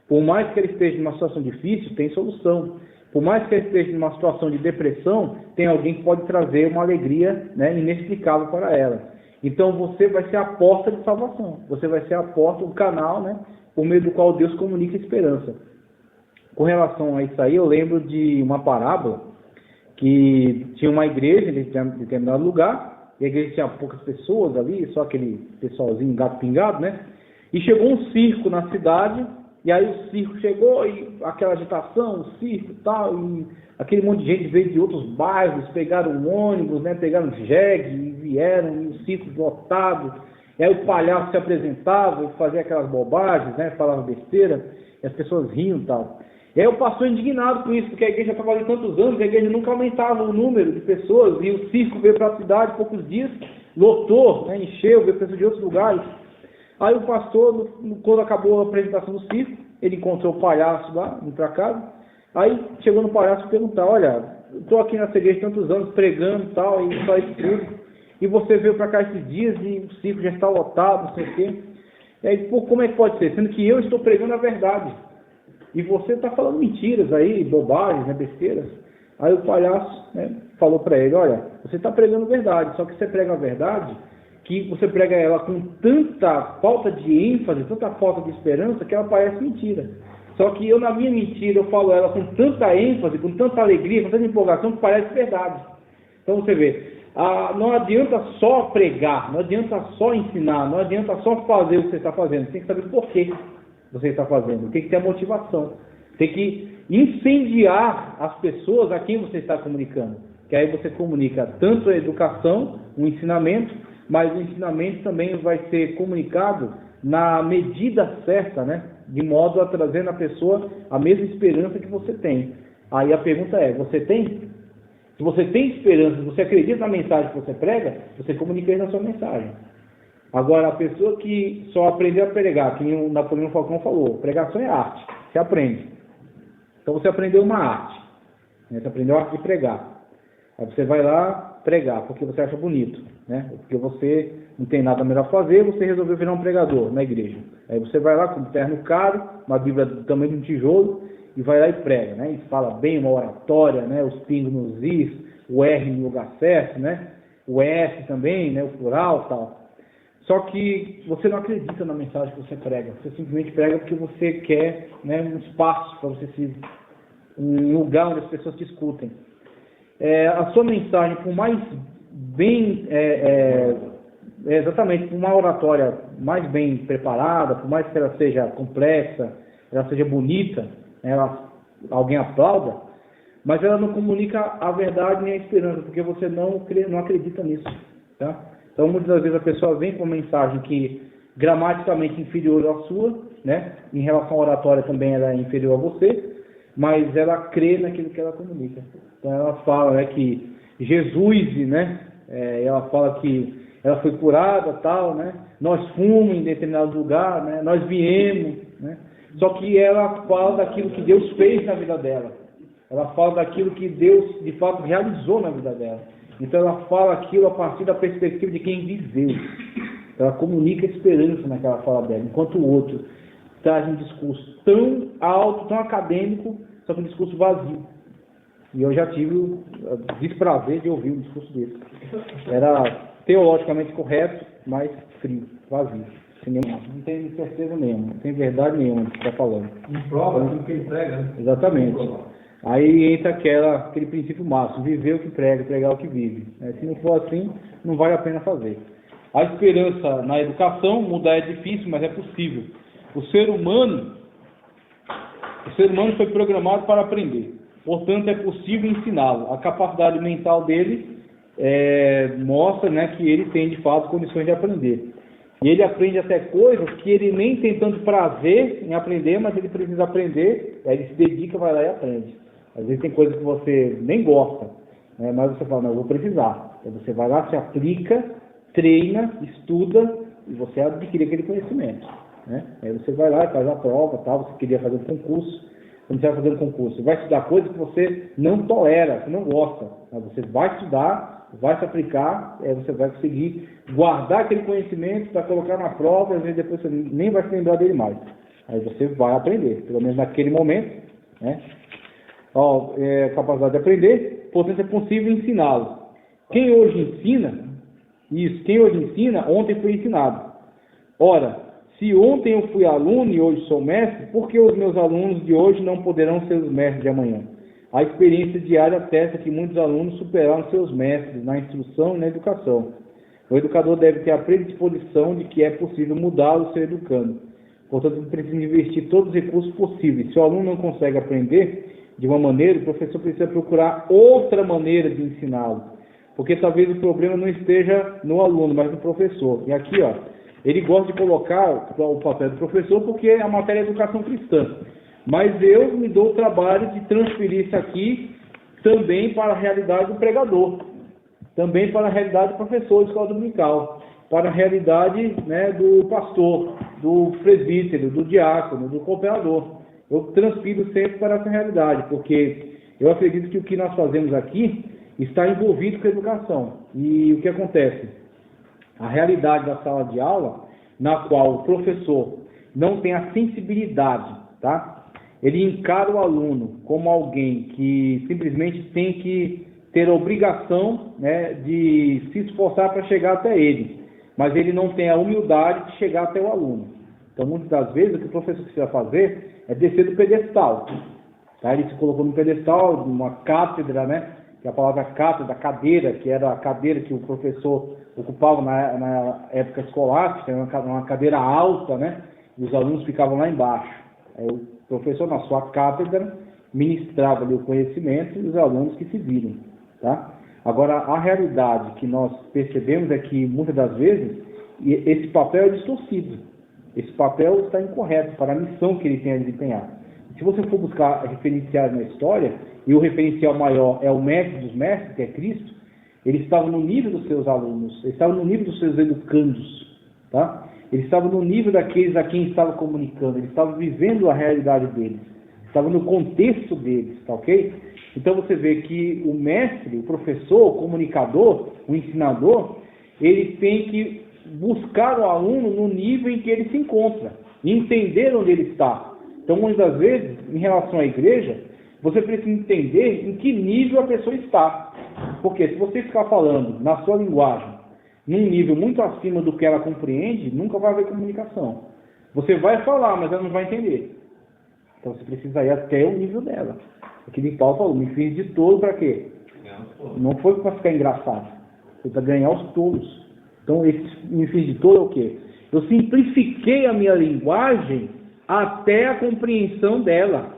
Por mais que ela esteja numa situação difícil, tem solução. Por mais que ela esteja numa situação de depressão, tem alguém que pode trazer uma alegria, né, inexplicável para ela. Então você vai ser a porta de salvação. Você vai ser a porta, o canal, né, por meio do qual Deus comunica a esperança. Com relação a isso aí, eu lembro de uma parábola que tinha uma igreja em determinado lugar, e a igreja tinha poucas pessoas ali, só aquele pessoalzinho gato pingado, né? E chegou um circo na cidade. E aí o circo chegou e aquela agitação, o circo e tal, e aquele monte de gente veio de outros bairros, pegaram um ônibus, né, pegaram jegue e vieram, e o circo lotado. E aí o palhaço se apresentava e fazia aquelas bobagens, né, falava besteira, e as pessoas riam e tal. E aí o pastor indignado com isso, porque a igreja estava ali tantos anos, a igreja nunca aumentava o número de pessoas, e o circo veio para a cidade, poucos dias, lotou, né, encheu, veio pessoas de outros lugares. Aí o pastor, quando acabou a apresentação do circo, ele encontrou o palhaço lá, indo para casa. Aí chegou no palhaço e perguntou: olha, estou aqui nessa igreja há tantos anos pregando e tal, e só isso tudo, e você veio para cá esses dias e o ciclo já está lotado, não sei o quê. E aí, pô, como é que pode ser? Sendo que eu estou pregando a verdade. E você está falando mentiras aí, bobagens, né, besteiras. Aí o palhaço, né, falou para ele, olha, você está pregando verdade, só que você prega a verdade, que você prega ela com tanta falta de ênfase, tanta falta de esperança, que ela parece mentira. Só que eu, na minha mentira, eu falo ela com tanta ênfase, com tanta alegria, com tanta empolgação, que parece verdade. Então você vê, não adianta só pregar, não adianta só ensinar, não adianta só fazer o que você está fazendo, você tem que saber por que você está fazendo, tem que ter a motivação, tem que incendiar as pessoas a quem você está comunicando, que aí você comunica tanto a educação, o ensinamento, mas o ensinamento também vai ser comunicado na medida certa, né? De modo a trazer na pessoa a mesma esperança que você tem. Aí a pergunta é, você tem? Se você tem esperança, se você acredita na mensagem que você prega, você comunica isso na sua mensagem. Agora, a pessoa que só aprendeu a pregar, que o Napoleão Falcão falou, pregação é arte, você aprende. Então você aprendeu uma arte, né? Você aprendeu a arte de pregar. Aí você vai lá pregar, porque você acha bonito, né? Porque você não tem nada melhor a fazer, você resolveu virar um pregador na igreja. Aí você vai lá com um terno caro, uma Bíblia do tamanho de um tijolo, e vai lá e prega, né? E fala bem uma oratória, né? Os pingos nos is, o R no lugar certo, né? O S também, né? O plural e tal. Só que você não acredita na mensagem que você prega. Você simplesmente prega porque você quer, né, um espaço para você um lugar onde as pessoas te escutem. A sua mensagem, por mais bem, exatamente, por uma oratória mais bem preparada, por mais que ela seja complexa, ela seja bonita, alguém aplauda, mas ela não comunica a verdade nem a esperança, porque você não acredita nisso, tá? Então, muitas vezes a pessoa vem com uma mensagem que gramaticamente inferior à sua, né? Em relação à oratória também ela é inferior a você, mas ela crê naquilo que ela comunica. Então ela fala, né, que Jesus, né? Ela fala que ela foi curada, tal, né? Nós fomos em determinado lugar, né? Nós viemos, né? Só que ela fala daquilo que Deus fez na vida dela. Ela fala daquilo que Deus, de fato, realizou na vida dela. Então ela fala aquilo a partir da perspectiva de quem viveu. Ela comunica esperança naquela fala dela, enquanto o outro traz um discurso tão alto, tão acadêmico, só que um discurso vazio. E eu já tive o desprazer de ouvir um discurso desse. Era teologicamente correto, mas frio, vazio. Não tem certeza nenhuma, não tem verdade nenhuma do que está falando. Em prova do que ele prega, né? Exatamente. Aí entra aquele princípio máximo, viver o que prega, pregar o que vive. Se não for assim, não vale a pena fazer. A esperança na educação, mudar é difícil, mas é possível. O ser humano foi programado para aprender. Portanto, é possível ensiná-lo. A capacidade mental dele mostra, né, que ele tem, de fato, condições de aprender. E ele aprende até coisas que ele nem tem tanto prazer em aprender, mas ele precisa aprender, aí ele se dedica, vai lá e aprende. Às vezes tem coisas que você nem gosta, né, mas você fala, não, eu vou precisar. Aí você vai lá, se aplica, treina, estuda, e você adquire aquele conhecimento. Né? Aí você vai lá e faz a prova, tal, você queria fazer um concurso, quando você vai fazer um concurso, você vai estudar coisas que você não tolera, que não gosta. Mas você vai estudar, vai se aplicar, aí você vai conseguir guardar aquele conhecimento para colocar na prova, e às vezes depois você nem vai se lembrar dele mais. Aí você vai aprender, pelo menos naquele momento, né? Capacidade de aprender, portanto é possível ensiná-lo. Quem hoje ensina, ontem foi ensinado. Ora, se ontem eu fui aluno e hoje sou mestre, por que os meus alunos de hoje não poderão ser os mestres de amanhã? A experiência diária atesta que muitos alunos superaram seus mestres na instrução e na educação. O educador deve ter a predisposição de que é possível mudá-lo se educando. Portanto, ele precisa investir todos os recursos possíveis. Se o aluno não consegue aprender de uma maneira, o professor precisa procurar outra maneira de ensiná-lo. Porque talvez o problema não esteja no aluno, mas no professor. E aqui, ele gosta de colocar o papel do professor porque a matéria é educação cristã. Mas eu me dou o trabalho de transferir isso aqui também para a realidade do pregador, também para a realidade do professor de escola dominical, para a realidade, né, do pastor, do presbítero, do diácono, do cooperador. Eu transfiro sempre para essa realidade, porque Eu acredito que o que nós fazemos aqui está envolvido com a educação. E o que acontece? A realidade da sala de aula, na qual o professor não tem a sensibilidade, tá? Ele encara o aluno como alguém que simplesmente tem que ter a obrigação, né, de se esforçar para chegar até ele, mas ele não tem a humildade de chegar até o aluno. Então, muitas das vezes, o que o professor precisa fazer é descer do pedestal. Tá? Ele se colocou no pedestal, numa cátedra, né? Que é a palavra cátedra, cadeira, que era a cadeira que o professor ocupava na época escolástica, uma cadeira alta, né? E os alunos ficavam lá embaixo. Aí o professor, na sua cátedra, ministrava ali o conhecimento e os alunos que se viram. Tá? Agora, a realidade que nós percebemos é que, muitas das vezes, esse papel é distorcido. Esse papel está incorreto para a missão que ele tem a desempenhar. Se você for buscar referenciais na história, e o referencial maior é o mestre dos mestres, que é Cristo, ele estava no nível dos seus alunos, ele estava no nível dos seus educandos, tá? Ele estava no nível daqueles a quem estava comunicando, ele estava vivendo a realidade deles, estava no contexto deles, tá ok? Então você vê que o mestre, o professor, o comunicador, o ensinador, ele tem que buscar o aluno no nível em que ele se encontra, e entender onde ele está. Então, muitas das vezes, em relação à igreja, você precisa entender em que nível a pessoa está. Porque se você ficar falando na sua linguagem, num nível muito acima do que ela compreende, nunca vai haver comunicação. Você vai falar, mas ela não vai entender. Então, você precisa ir até o nível dela. Aquele Paulo falou, me fiz de tolo para quê? Não foi para ficar engraçado. Foi para ganhar os tolos. Então, esse me fiz de tolo é o quê? Eu simplifiquei a minha linguagem até a compreensão dela,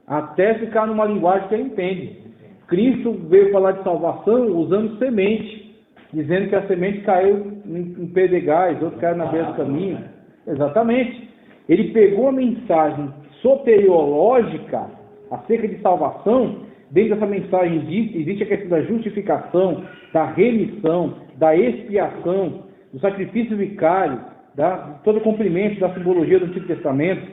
até ficar numa linguagem que ela entende. Cristo veio falar de salvação usando semente, dizendo que a semente caiu em pedregais, outro caiu na beira do caminho. Exatamente. Ele pegou a mensagem soteriológica acerca de salvação. Dentro dessa mensagem existe a questão da justificação, da remissão, da expiação, do sacrifício vicário, todo o cumprimento da simbologia do Antigo Testamento.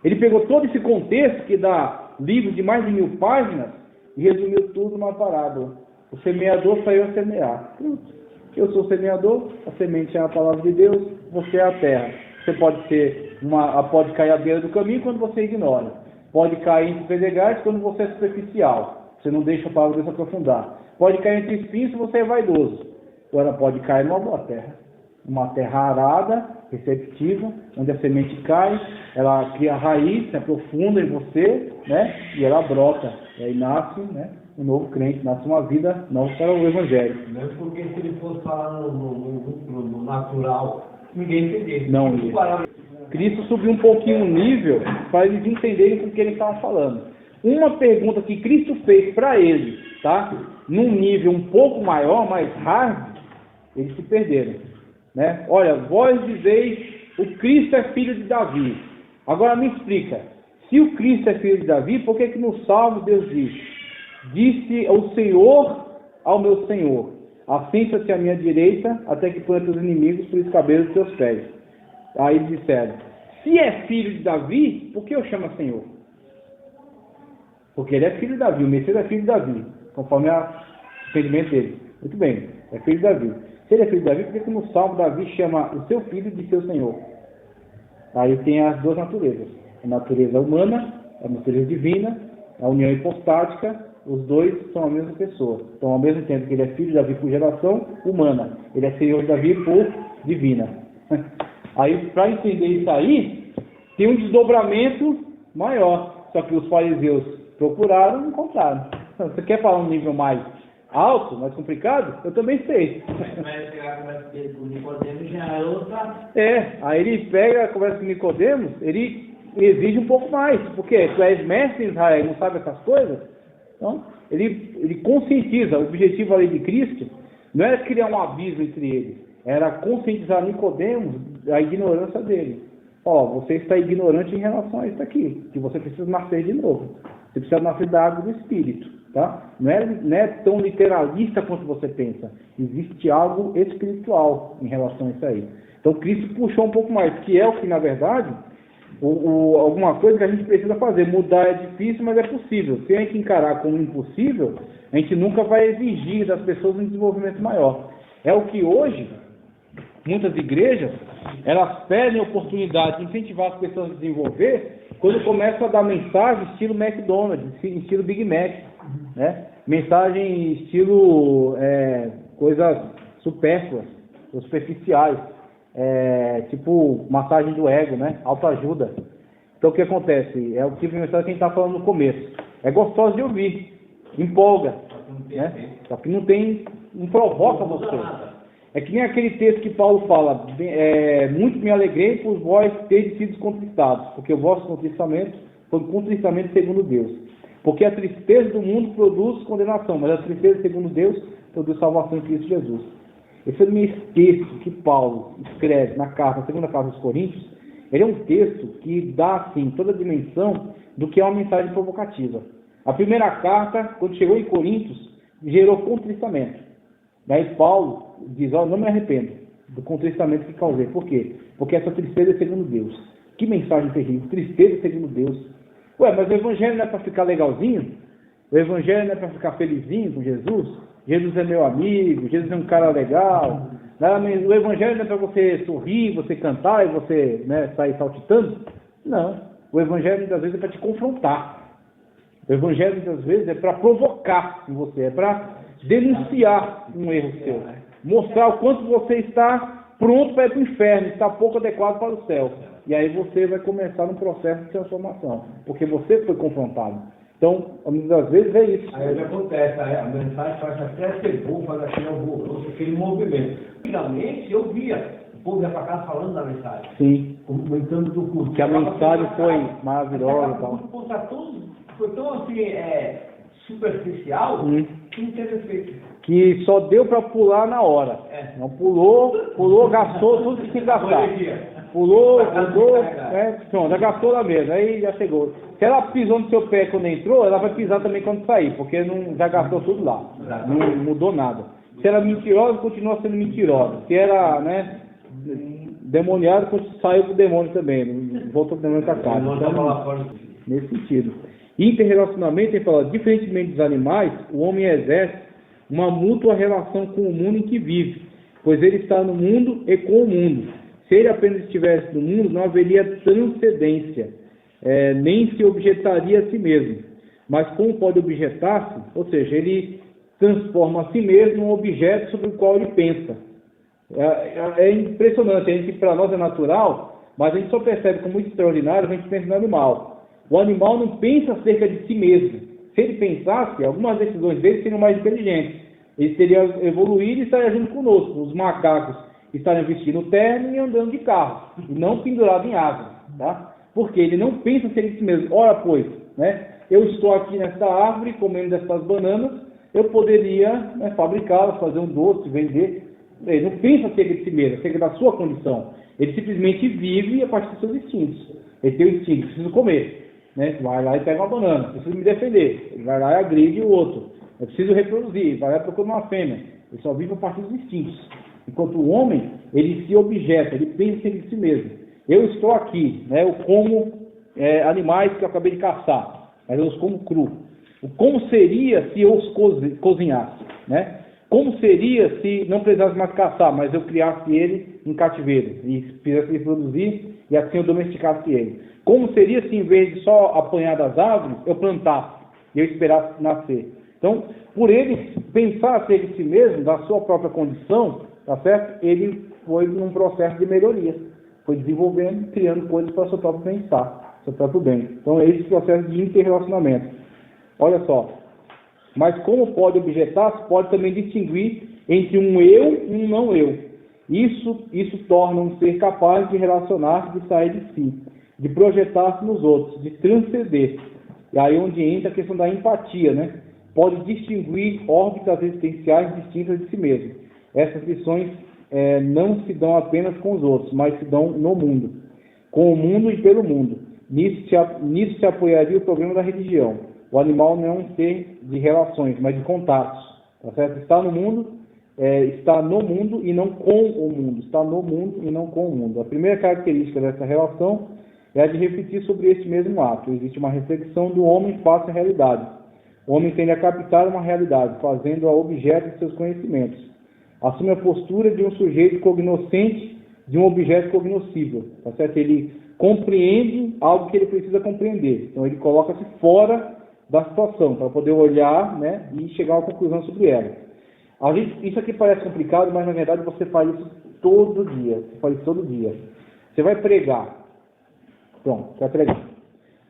Ele pegou todo esse contexto que dá livros de mais de 1000 páginas e resumiu tudo numa parábola. O semeador saiu a semear. Eu sou o semeador, a semente é a palavra de Deus, você é a terra. Você pode cair à beira do caminho quando você ignora. Pode cair entre pedregais quando você é superficial. Você não deixa a palavra de Deus aprofundar. Pode cair entre espinhos se você é vaidoso. Agora pode cair numa boa terra. Uma terra arada, receptiva, onde a semente cai, ela cria raiz, se aprofunda em você, né? E ela brota. E aí nasce, né, um novo crente, nasce uma vida nova para o Evangelho. Mesmo porque se ele fosse falar no natural, ninguém entenderia. Não, Cristo subiu um pouquinho o nível para eles entenderem com o que ele estava falando. Uma pergunta que Cristo fez para eles, tá? Num nível um pouco maior, mais hard, eles se perderam. Né? Olha, vós dizeis, o Cristo é filho de Davi. Agora me explica, se o Cristo é filho de Davi, por que no Salmo Deus diz, disse o Senhor ao meu Senhor, assenta-se à minha direita, até que ponha teus inimigos por escabelos dos teus pés. Aí eles disseram, se é filho de Davi, por que eu chamo Senhor? Porque ele é filho de Davi, o Messias é filho de Davi, conforme o entendimento dele. Muito bem, é filho de Davi. Se ele é filho de Davi, por que no Salmo Davi chama o seu filho de seu Senhor? Aí tem as duas naturezas. A natureza humana, a natureza divina, a união hipostática, os dois são a mesma pessoa. Então, ao mesmo tempo que ele é filho de Davi por geração humana, ele é Senhor de Davi por divina. Aí, para entender isso aí, tem um desdobramento maior. Só que os fariseus procuraram e não encontraram. Você quer falar um nível mais alto, mais complicado? Eu também sei. Mas chegar com o Nicodemo já é outra. Aí ele pega, conversa com Nicodemos, ele exige um pouco mais, porque tu és mestre em Israel e não sabe essas coisas. Então, ele conscientiza. O objetivo ali de Cristo não era criar um abismo entre eles, era conscientizar Nicodemos da ignorância dele. Você está ignorante em relação a isso aqui, que você precisa nascer de novo. Você precisa nascer da água do Espírito. Tá? Não é tão literalista quanto você pensa. Existe algo espiritual em relação a isso aí. Então Cristo puxou um pouco mais, que é o que, na verdade, alguma coisa que a gente precisa fazer. Mudar é difícil, mas é possível. Se a gente encarar como impossível, a gente nunca vai exigir das pessoas um desenvolvimento maior. É o que hoje, muitas igrejas, elas pedem a oportunidade de incentivar as pessoas a desenvolver quando começam a dar mensagem estilo McDonald's, estilo Big Mac, né? Mensagem estilo coisas supérfluas, superficiais, tipo massagem do ego, né? Autoajuda. Então o que acontece? É o tipo de mensagem que a gente está falando no começo. É gostoso de ouvir, empolga, né? Só que não provoca você. É que nem aquele texto que Paulo fala, muito me alegrei por vós terem sido contristados, porque o vosso contristamento foi um contristamento segundo Deus. Porque a tristeza do mundo produz condenação, mas a tristeza segundo Deus produz salvação em Cristo Jesus. Esse é o mesmo texto que Paulo escreve na segunda carta aos Coríntios. Ele é um texto que dá, assim, toda a dimensão do que é uma mensagem provocativa. A primeira carta, quando chegou em Coríntios, gerou contristamento. Daí Paulo diz, não me arrependo do contristamento que causei. Por quê? Porque essa tristeza é segundo Deus. Que mensagem terrível, tristeza segundo Deus. Mas o evangelho não é para ficar legalzinho? O evangelho não é para ficar felizinho com Jesus? Jesus é meu amigo, Jesus é um cara legal. O evangelho não é para você sorrir, você cantar e você, né, sair saltitando? Não. O evangelho muitas vezes é para te confrontar. O evangelho muitas vezes é para provocar em você, é para denunciar um erro seu. Mostrar o quanto você está pronto para ir para o inferno, está pouco adequado para o céu. E aí você vai começar um processo de transformação, porque você foi confrontado. Então, muitas vezes é isso. Aí o que acontece? A mensagem faz até ser bom, faz aquele movimento. Finalmente eu via o povo ia para casa falando da mensagem. Sim. Comentando do culto. Que a mensagem foi maravilhosa e tal. Foi tão assim, superficial, que não teve efeito. Que só deu para pular na hora. Não pulou, gastou tudo que tinha que gastar. Pulou, pronto, já gastou lá mesmo, aí já chegou. Se ela pisou no seu pé quando entrou, ela vai pisar também quando sair, porque já gastou tudo lá. Não mudou nada. Se era mentirosa, continua sendo mentirosa. Se era, demoniado, saiu pro demônio também. Voltou pro demônio para casa. Então, nesse sentido. Interrelacionamento, ele fala, diferentemente dos animais, o homem exerce uma mútua relação com o mundo em que vive, pois ele está no mundo e com o mundo. Se ele apenas estivesse no mundo, não haveria transcendência, nem se objetaria a si mesmo. Mas como pode objetar-se, ou seja, ele transforma a si mesmo num objeto sobre o qual ele pensa. É impressionante, a gente, para nós é natural, mas a gente só percebe como muito extraordinário, a gente pensa no animal. O animal não pensa acerca de si mesmo. Se ele pensasse, algumas decisões dele seriam mais inteligentes. Ele teria evoluído e estaria junto conosco. Os macacos estariam vestindo terno e andando de carro, e não pendurado em árvore, tá? Porque ele não pensa acerca de si mesmo. Ora, pois, eu estou aqui nesta árvore, comendo dessas bananas, eu poderia fabricá-las, fazer um doce, vender. Ele não pensa acerca de si mesmo, acerca da sua condição. Ele simplesmente vive a partir dos seus instintos. Ele tem o instinto, preciso comer. Vai lá e pega uma banana, preciso me defender. Ele vai lá e agride o outro. Eu preciso reproduzir, vai lá e procura uma fêmea. Ele só vive a partir dos instintos. Enquanto o homem, ele se objeta, ele pensa em si mesmo. Eu estou aqui, eu como animais que eu acabei de caçar, mas eu os como cru. Como seria se eu os cozinhasse? Como seria se não precisasse mais caçar, mas eu criasse ele em cativeiro e fizesse reproduzir e assim eu domesticasse ele? Como seria se, em vez de só apanhar das árvores, eu plantasse e eu esperasse nascer? Então, por ele pensar acerca de si mesmo, da sua própria condição, tá certo? Ele foi num processo de melhoria, foi desenvolvendo, criando coisas para o seu próprio bem-estar, seu próprio bem. Então, é esse processo de interrelacionamento. Olha só. Mas como pode objetar, se pode também distinguir entre um eu e um não eu. Isso torna um ser capaz de relacionar-se, de sair de si, de projetar-se nos outros, de transcender. E aí onde entra a questão da empatia, Pode distinguir órbitas existenciais distintas de si mesmo. Essas lições não se dão apenas com os outros, mas se dão no mundo, com o mundo e pelo mundo. Nisso se apoiaria o problema da religião. O animal não é um ser de relações, mas de contatos. Tá certo? Está no mundo e não com o mundo. Está no mundo e não com o mundo. A primeira característica dessa relação é a de refletir sobre este mesmo ato. Existe uma reflexão do homem face à realidade. O homem tende a captar uma realidade, fazendo-a objeto de seus conhecimentos. Assume a postura de um sujeito cognoscente de um objeto cognoscível. Tá certo? Ele compreende algo que ele precisa compreender. Então ele coloca-se fora da situação, para poder olhar, né, e chegar a uma conclusão sobre ela. Isso aqui parece complicado, mas na verdade você faz isso todo dia. Você faz isso todo dia. Você vai pregar. Pronto, você vai pregar.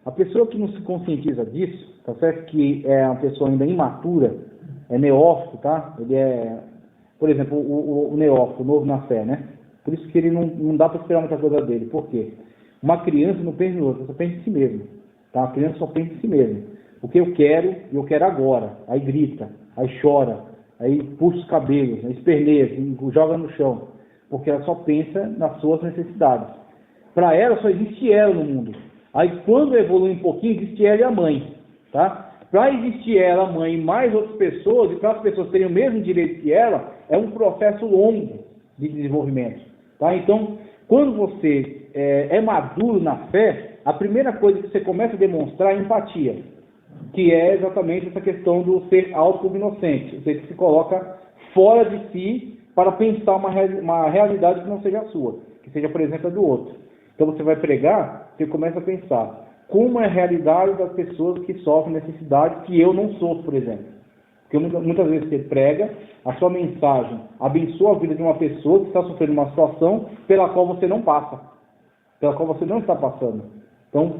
A pessoa que não se conscientiza disso, tá certo? Que é uma pessoa ainda imatura, é neófito, tá? Ele é, por exemplo, o neófito, o novo na fé, né? Por isso que ele não dá para esperar muita coisa dele. Por quê? Uma criança não pensa no outro, só pensa em si mesmo. Tá? A criança só pensa em si mesmo. O que eu quero agora. Aí grita, aí chora, aí puxa os cabelos, aí esperneia, joga no chão. Porque ela só pensa nas suas necessidades. Para ela, só existe ela no mundo. Aí quando evolui um pouquinho, existe ela e a mãe. Tá? Para existir ela, a mãe e mais outras pessoas, e para as pessoas terem o mesmo direito que ela, é um processo longo de desenvolvimento. Tá? Então, quando você é maduro na fé, a primeira coisa que você começa a demonstrar é empatia, que é exatamente essa questão do ser autocognoscente, você que se coloca fora de si para pensar uma realidade que não seja a sua, que seja, por exemplo, a do outro. Então você vai pregar, você começa a pensar como é a realidade das pessoas que sofrem necessidades que eu não sofro, por exemplo. Porque muitas vezes você prega, a sua mensagem abençoa a vida de uma pessoa que está sofrendo uma situação pela qual você não passa, pela qual você não está passando. Então,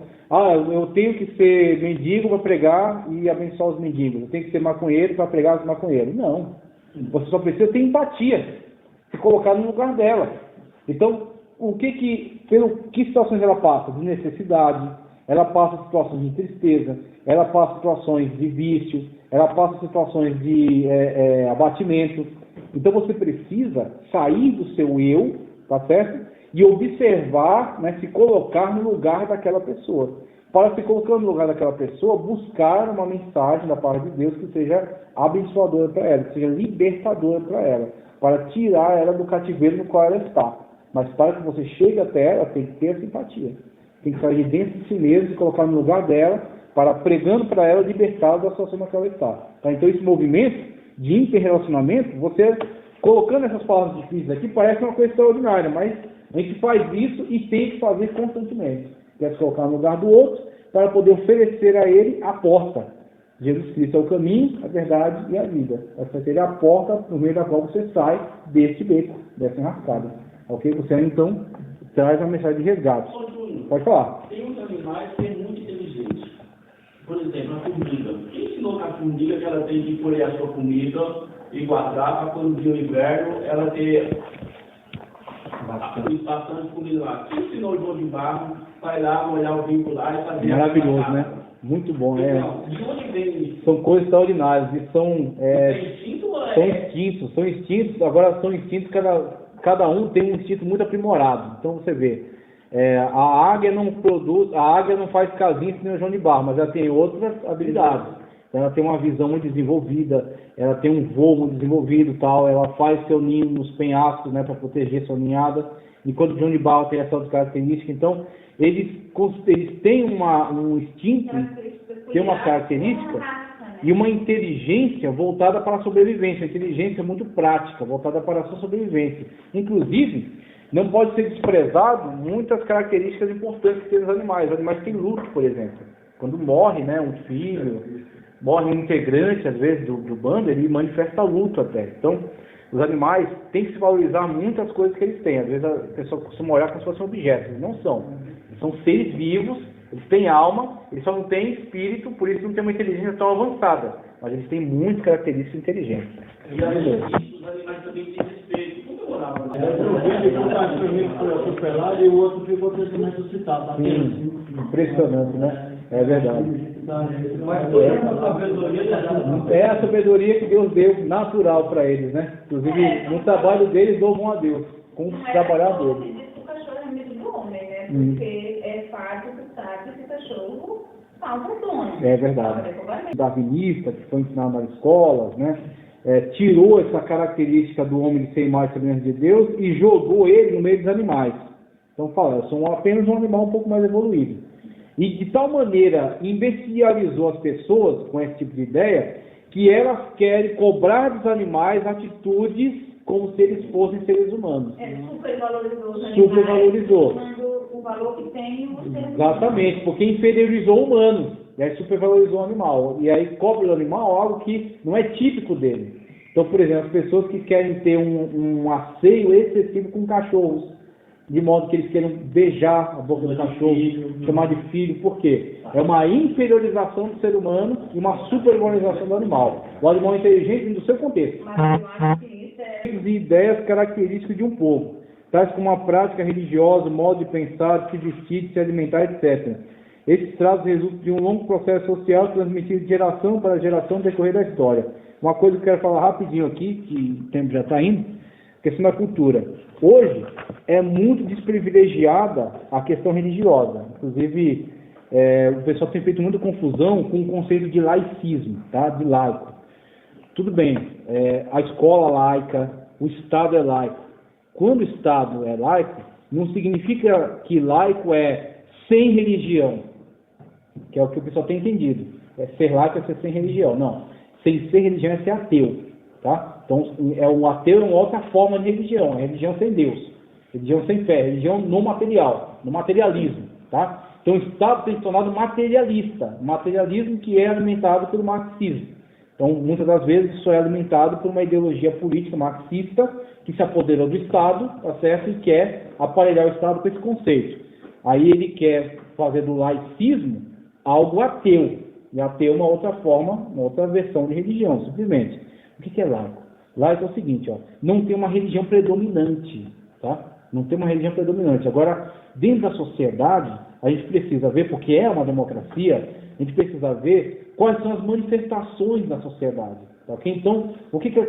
eu tenho que ser mendigo para pregar e abençoar os mendigos. Eu tenho que ser maconheiro para pregar os maconheiros. Não. Você só precisa ter empatia, se colocar no lugar dela. Então, pelo que situações ela passa? De necessidade, ela passa situações de tristeza, ela passa situações de vício, ela passa situações de abatimento. Então, você precisa sair do seu eu, tá certo? E observar, né, se colocar no lugar daquela pessoa. Para se colocar no lugar daquela pessoa, buscar uma mensagem da parte de Deus que seja abençoadora para ela, que seja libertadora para ela, para tirar ela do cativeiro no qual ela está. Mas para que você chegue até ela, tem que ter a simpatia. Tem que sair dentro de si mesmo e colocar no lugar dela, para pregando para ela, libertá-la da situação na que ela está. Tá? Então esse movimento de interrelacionamento, você colocando essas palavras difíceis aqui, parece uma coisa extraordinária, mas a gente faz isso e tem que fazer constantemente. Quer se colocar no lugar do outro para poder oferecer a ele a porta. Jesus Cristo é o caminho, a verdade e a vida. Essa seria a porta por meio da qual você sai deste beco, dessa enrascada. Ok? Você então traz a mensagem de resgate. Pode falar. Tem uns animais que é muito inteligente. Por exemplo, a formiga. Quem ensinou a formiga que ela tem que colher a sua comida e guardar para quando vir o inverno ela ter bastante comida lá? Quem ensinou o João de Barro vai lá molhar o vinho lá e fazer maravilhoso, né? Muito bom. Então, de onde vem isso? São coisas extraordinárias e são instintos, agora são instintos, cada um tem um instinto muito aprimorado. Então você vê, a águia não faz casinha que nem o João de Barro, mas ela tem outras habilidades. Ela tem uma visão muito desenvolvida, ela tem um voo muito desenvolvido, tal, ela faz seu ninho nos penhascos, né, para proteger sua ninhada. Enquanto o João de Barro tem essa outra característica, então eles têm um instinto, têm uma característica e uma inteligência voltada para a sobrevivência, inteligência muito prática, voltada para a sua sobrevivência. Inclusive, não pode ser desprezado muitas características importantes que tem os animais. Os animais têm luto, por exemplo. Quando morre, né, um filho, morre um integrante, às vezes, do bando, ele manifesta luto até. Então, os animais têm que se valorizar muitas coisas que eles têm. Às vezes a pessoa costuma olhar como se fossem objetos. Eles não são. Eles são seres vivos, eles têm alma, eles só não têm espírito, por isso não têm uma inteligência tão avançada. Mas eles têm muitas características inteligentes. E aí, os animais também têm respeito. Como eu morava lá? Um cachorrinho foi atropelado e o outro ficou tentando ressuscitar. Impressionante, né? É verdade. Mas toda essa sabedoria é a sabedoria que Deus deu natural para eles, né? Inclusive, no trabalho deles, louvam a Deus, com o trabalhar deles. O cachorro é amigo do homem, né? Porque é fato que sabe que o cachorro salva o dono. É verdade. Darwinista, que foi ensinado nas escolas, né? Tirou essa característica do homem de ser imagem e semelhança de Deus e jogou ele no meio dos animais. Então fala, eu sou apenas um animal um pouco mais evoluído. E de tal maneira imbecilizou as pessoas com esse tipo de ideia que elas querem cobrar dos animais atitudes como se eles fossem seres humanos. Supervalorizou os animais. Supervalorizou. O valor que tem os seres humanos. Exatamente, porque inferiorizou o humano, e aí supervalorizou o animal. E aí cobra do animal algo que não é típico dele. Então, por exemplo, as pessoas que querem ter um asseio excessivo com cachorros, de modo que eles queiram beijar a boca do cachorro, chamar de filho, por quê? É uma inferiorização do ser humano e uma supervalorização do animal. O animal é inteligente no seu contexto. Mas eu acho que isso é... E ideias características de um povo, tais como a prática religiosa, o modo de pensar, de se vestir, de se alimentar, etc. Esses traços resultam de um longo processo social transmitido de geração para geração no decorrer da história. Uma coisa que eu quero falar rapidinho aqui, que o tempo já está indo, questão da cultura. Hoje é muito desprivilegiada a questão religiosa. Inclusive, o pessoal tem feito muita confusão com o conceito de laicismo, tá? De laico. Tudo bem, a escola laica, o Estado é laico. Quando o Estado é laico, não significa que laico é sem religião, que é o que o pessoal tem entendido. Ser laico é ser sem religião. Não, sem ser religião é ser ateu. Tá? Então, o ateu é uma outra forma de religião, é religião sem Deus, religião sem fé, religião no material, no materialismo. Tá? Então, o Estado tem se tornado materialista, materialismo que é alimentado pelo marxismo. Então, muitas das vezes, isso é alimentado por uma ideologia política marxista que se apoderou do Estado, tá certo? E quer aparelhar o Estado com esse conceito. Aí ele quer fazer do laicismo algo ateu, e ateu é uma outra forma, uma outra versão de religião, simplesmente. O que é laico? Laico é o seguinte, ó, não tem uma religião predominante, tá? Não tem uma religião predominante. Agora, dentro da sociedade, a gente precisa ver, porque é uma democracia, a gente precisa ver quais são as manifestações da sociedade. Tá? Okay? Então,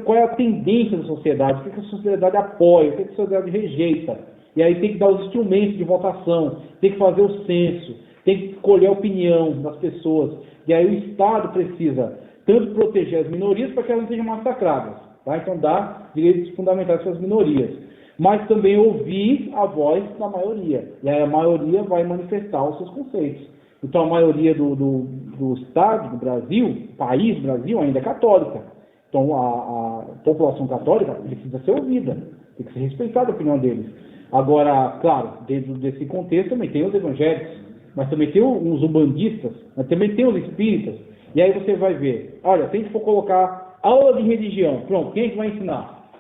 qual é a tendência da sociedade? O que a sociedade apoia? O que a sociedade rejeita? E aí tem que dar os instrumentos de votação, tem que fazer o censo, tem que colher a opinião das pessoas. E aí o Estado precisa tanto proteger as minorias para que elas não sejam massacradas. Tá? Então, dá direitos fundamentais para as minorias. Mas também ouvir a voz da maioria. E aí a maioria vai manifestar os seus conceitos. Então, a maioria do Estado, do Brasil, país Brasil, ainda é católica. Então, a população católica precisa ser ouvida, tem que ser respeitada a opinião deles. Agora, claro, dentro desse contexto também tem os evangélicos, mas também tem os umbandistas, mas também tem os espíritas. E aí você vai ver, olha, se a gente for colocar aula de religião, pronto, quem é que vai ensinar?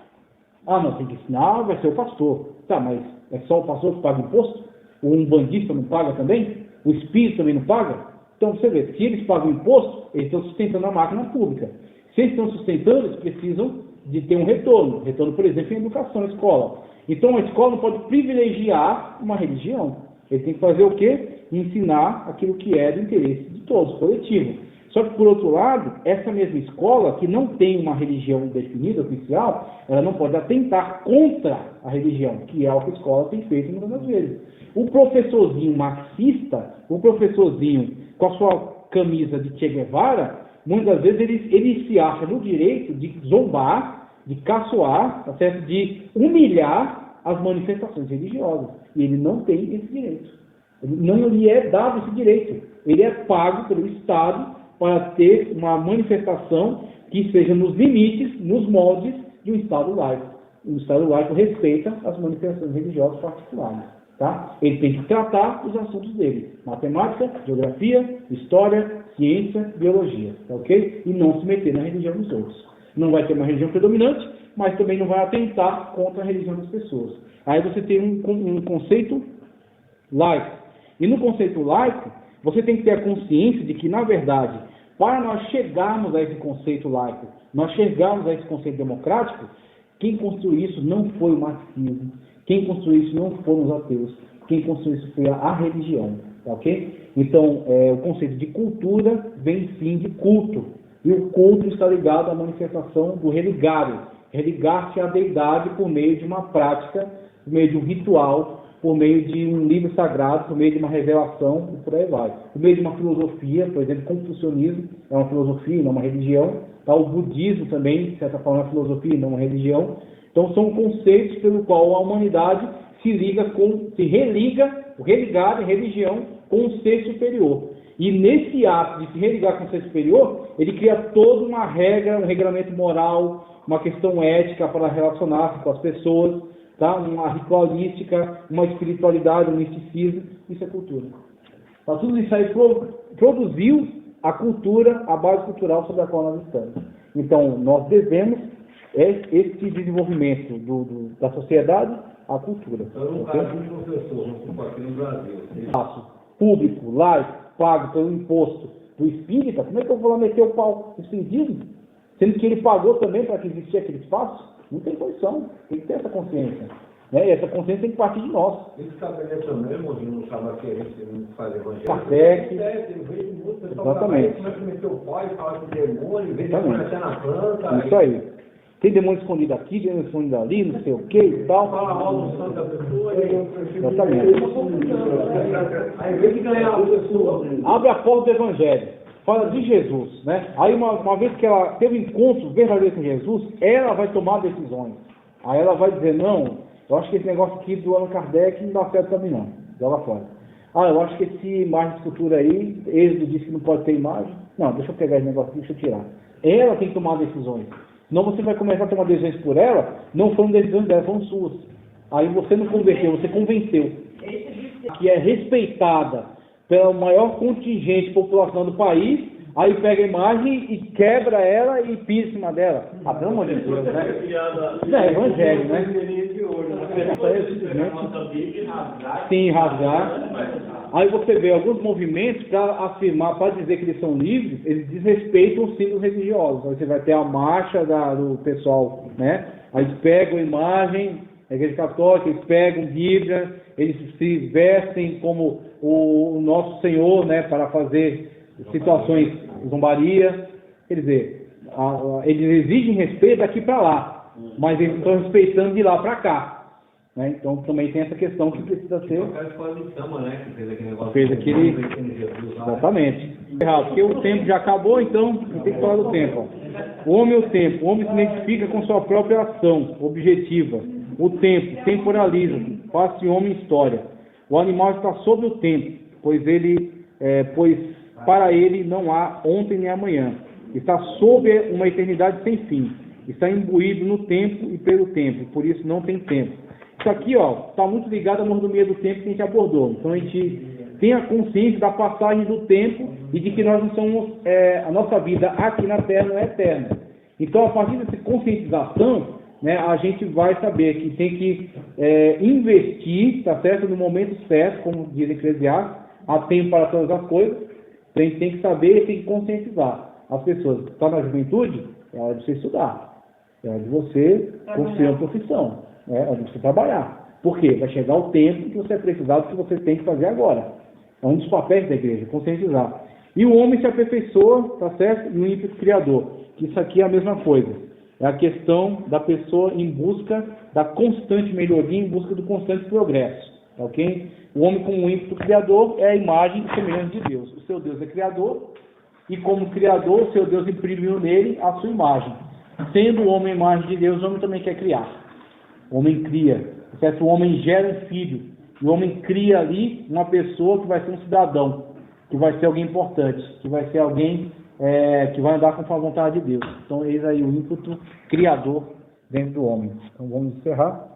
Ah, não, tem que ensinar, vai ser o pastor. Tá, mas é só o pastor que paga imposto? O umbandista não paga também? O espírito também não paga? Então você vê, se eles pagam imposto, eles estão sustentando a máquina pública. Se eles estão sustentando, eles precisam de ter um retorno. Retorno, por exemplo, em educação, na escola. Então a escola não pode privilegiar uma religião. Ele tem que fazer o quê? Ensinar aquilo que é do interesse de todos, coletivo. Só que, por outro lado, essa mesma escola, que não tem uma religião definida, oficial, ela não pode atentar contra a religião, que é o que a escola tem feito muitas das vezes. O professorzinho marxista, o professorzinho com a sua camisa de Che Guevara, muitas vezes ele se acha no direito de zombar, de caçoar, tá certo? De humilhar as manifestações religiosas. E ele não tem esse direito. Não lhe é dado esse direito. Ele é pago pelo Estado para ter uma manifestação que seja nos limites, nos moldes de um Estado laico. O Estado laico respeita as manifestações religiosas particulares. Tá? Ele tem que tratar os assuntos dele. Matemática, geografia, história, ciência, biologia. Tá, ok? E não se meter na religião dos outros. Não vai ter uma religião predominante, mas também não vai atentar contra a religião das pessoas. Aí você tem um conceito laico. E no conceito laico, você tem que ter a consciência de que, na verdade, para nós chegarmos a esse conceito laico, nós chegarmos a esse conceito democrático, quem construiu isso não foi o marxismo, quem construiu isso não foram os ateus, quem construiu isso foi a religião, tá, ok? Então, o conceito de cultura vem sim de culto, e o culto está ligado à manifestação do religário, religar-se à deidade por meio de uma prática, por meio de um ritual, por meio de um livro sagrado, por meio de uma revelação, e por aí vai. Por meio de uma filosofia, por exemplo, confucionismo é uma filosofia, não uma religião. Tá? O budismo também, de certa forma, é uma filosofia, não uma religião. Então, são conceitos pelo qual a humanidade se religar em religião com um ser superior. E nesse ato de se religar com o ser superior, ele cria toda uma regra, um regramento moral, uma questão ética para relacionar-se com as pessoas, tá? Uma ritualística, uma espiritualidade, um misticismo. Isso é cultura. Então, tudo isso aí produziu a cultura, a base cultural sobre a qual nós estamos. Então, nós devemos esse desenvolvimento da sociedade à cultura. Então, no caso de professor, vamos supor aqui no Brasil. Espaço público, laico, pago pelo imposto do espírita, como é que eu vou lá meter o pau no espiritismo? Sendo que ele pagou também para que existisse aquele espaço? Não tem condição. Tem que ter essa consciência. Né? E essa consciência tem que partir de nós. Esse cabelo também, irmãozinho, não sabe querer fazer evangelho. Kardec. Eu vejo muito pessoal Exatamente. começa a meter o pau e falar com o demônio, em vez de aparecer na planta. Isso aí. Tem demônio escondido aqui, demônio escondido ali, não sei o que e tal. Fala mal do santo da pessoa e... Exatamente. Aí, em vez de ganhar a pessoa... Abre a porta do Evangelho. Fala de Jesus, né? Aí uma vez que ela teve um encontro verdadeiro com Jesus, ela vai tomar decisões. Aí ela vai dizer, não, eu acho que esse negócio aqui do Allan Kardec não dá certo pra mim não. Joga fora. Ah, eu acho que esse imagem de escultura aí, Êxodo disse que não pode ter imagem. Não, deixa eu pegar esse negócio aqui, deixa eu tirar. Ela tem que tomar decisões. Senão você vai começar a tomar decisões por ela, não foram decisões dela, foram suas. Aí você não converteu, você convenceu. Que é respeitada pelo maior contingente de população do país, aí pega a imagem e quebra ela e pisa em cima dela. Ah, pelo amor de Deus, né? Isso é evangelho, né? Isso aí é simplesmente... Sim, rasgar. Aí você vê alguns movimentos para afirmar, para dizer que eles são livres, eles desrespeitam os símbolos religiosos. Aí você vai ter a marcha do pessoal, né? Aí eles pegam a imagem, a Igreja Católica, eles pegam Bíblia, eles se vestem como o nosso Senhor, né? Para fazer situações de zombaria. Quer dizer, eles exigem respeito daqui para lá, mas eles estão respeitando de lá para cá. Né? Então também tem essa questão que precisa ser. O cara escola de samba, né? Que fez aquele negócio. Fez aquele. Exatamente. Errado, porque o tempo já acabou, então não tem que falar do tempo. Ó. O homem é o tempo. O homem se identifica com sua própria ação objetiva. O tempo temporaliza, faz-se homem história. O animal está sobre o tempo, pois para ele não há ontem nem amanhã. Está sob uma eternidade sem fim. Está imbuído no tempo e pelo tempo, por isso não tem tempo. Isso aqui, está muito ligado à mordomia do tempo que a gente abordou. Então a gente tem a consciência da passagem do tempo e de que nós não somos, a nossa vida aqui na Terra não é eterna. Então, a partir dessa conscientização, né, a gente vai saber que tem que investir, tá certo, no momento certo, como diz Eclesiastes, há tempo para todas as coisas. Então, a gente tem que saber e tem que conscientizar as pessoas. Está na juventude? É hora de você estudar. É hora de você construir uma profissão. É hora de você trabalhar. Por quê? Vai chegar o tempo que você é precisar do que você tem que fazer agora. É um dos papéis da igreja, conscientizar. E o homem se aperfeiçoa, tá certo? E o ímpeto criador. Que isso aqui é a mesma coisa. É a questão da pessoa em busca da constante melhoria, em busca do constante progresso. Ok? O homem como ímpeto criador é a imagem e semelhança de Deus. O seu Deus é criador, e como criador, o seu Deus imprimiu nele a sua imagem. Sendo o homem a imagem de Deus, o homem também quer criar. O homem cria, certo? O homem gera um filho. O homem cria ali uma pessoa que vai ser um cidadão, que vai ser alguém importante, que vai ser alguém que vai andar com a vontade de Deus. Então, eis aí o ímpeto criador dentro do homem. Então, vamos encerrar.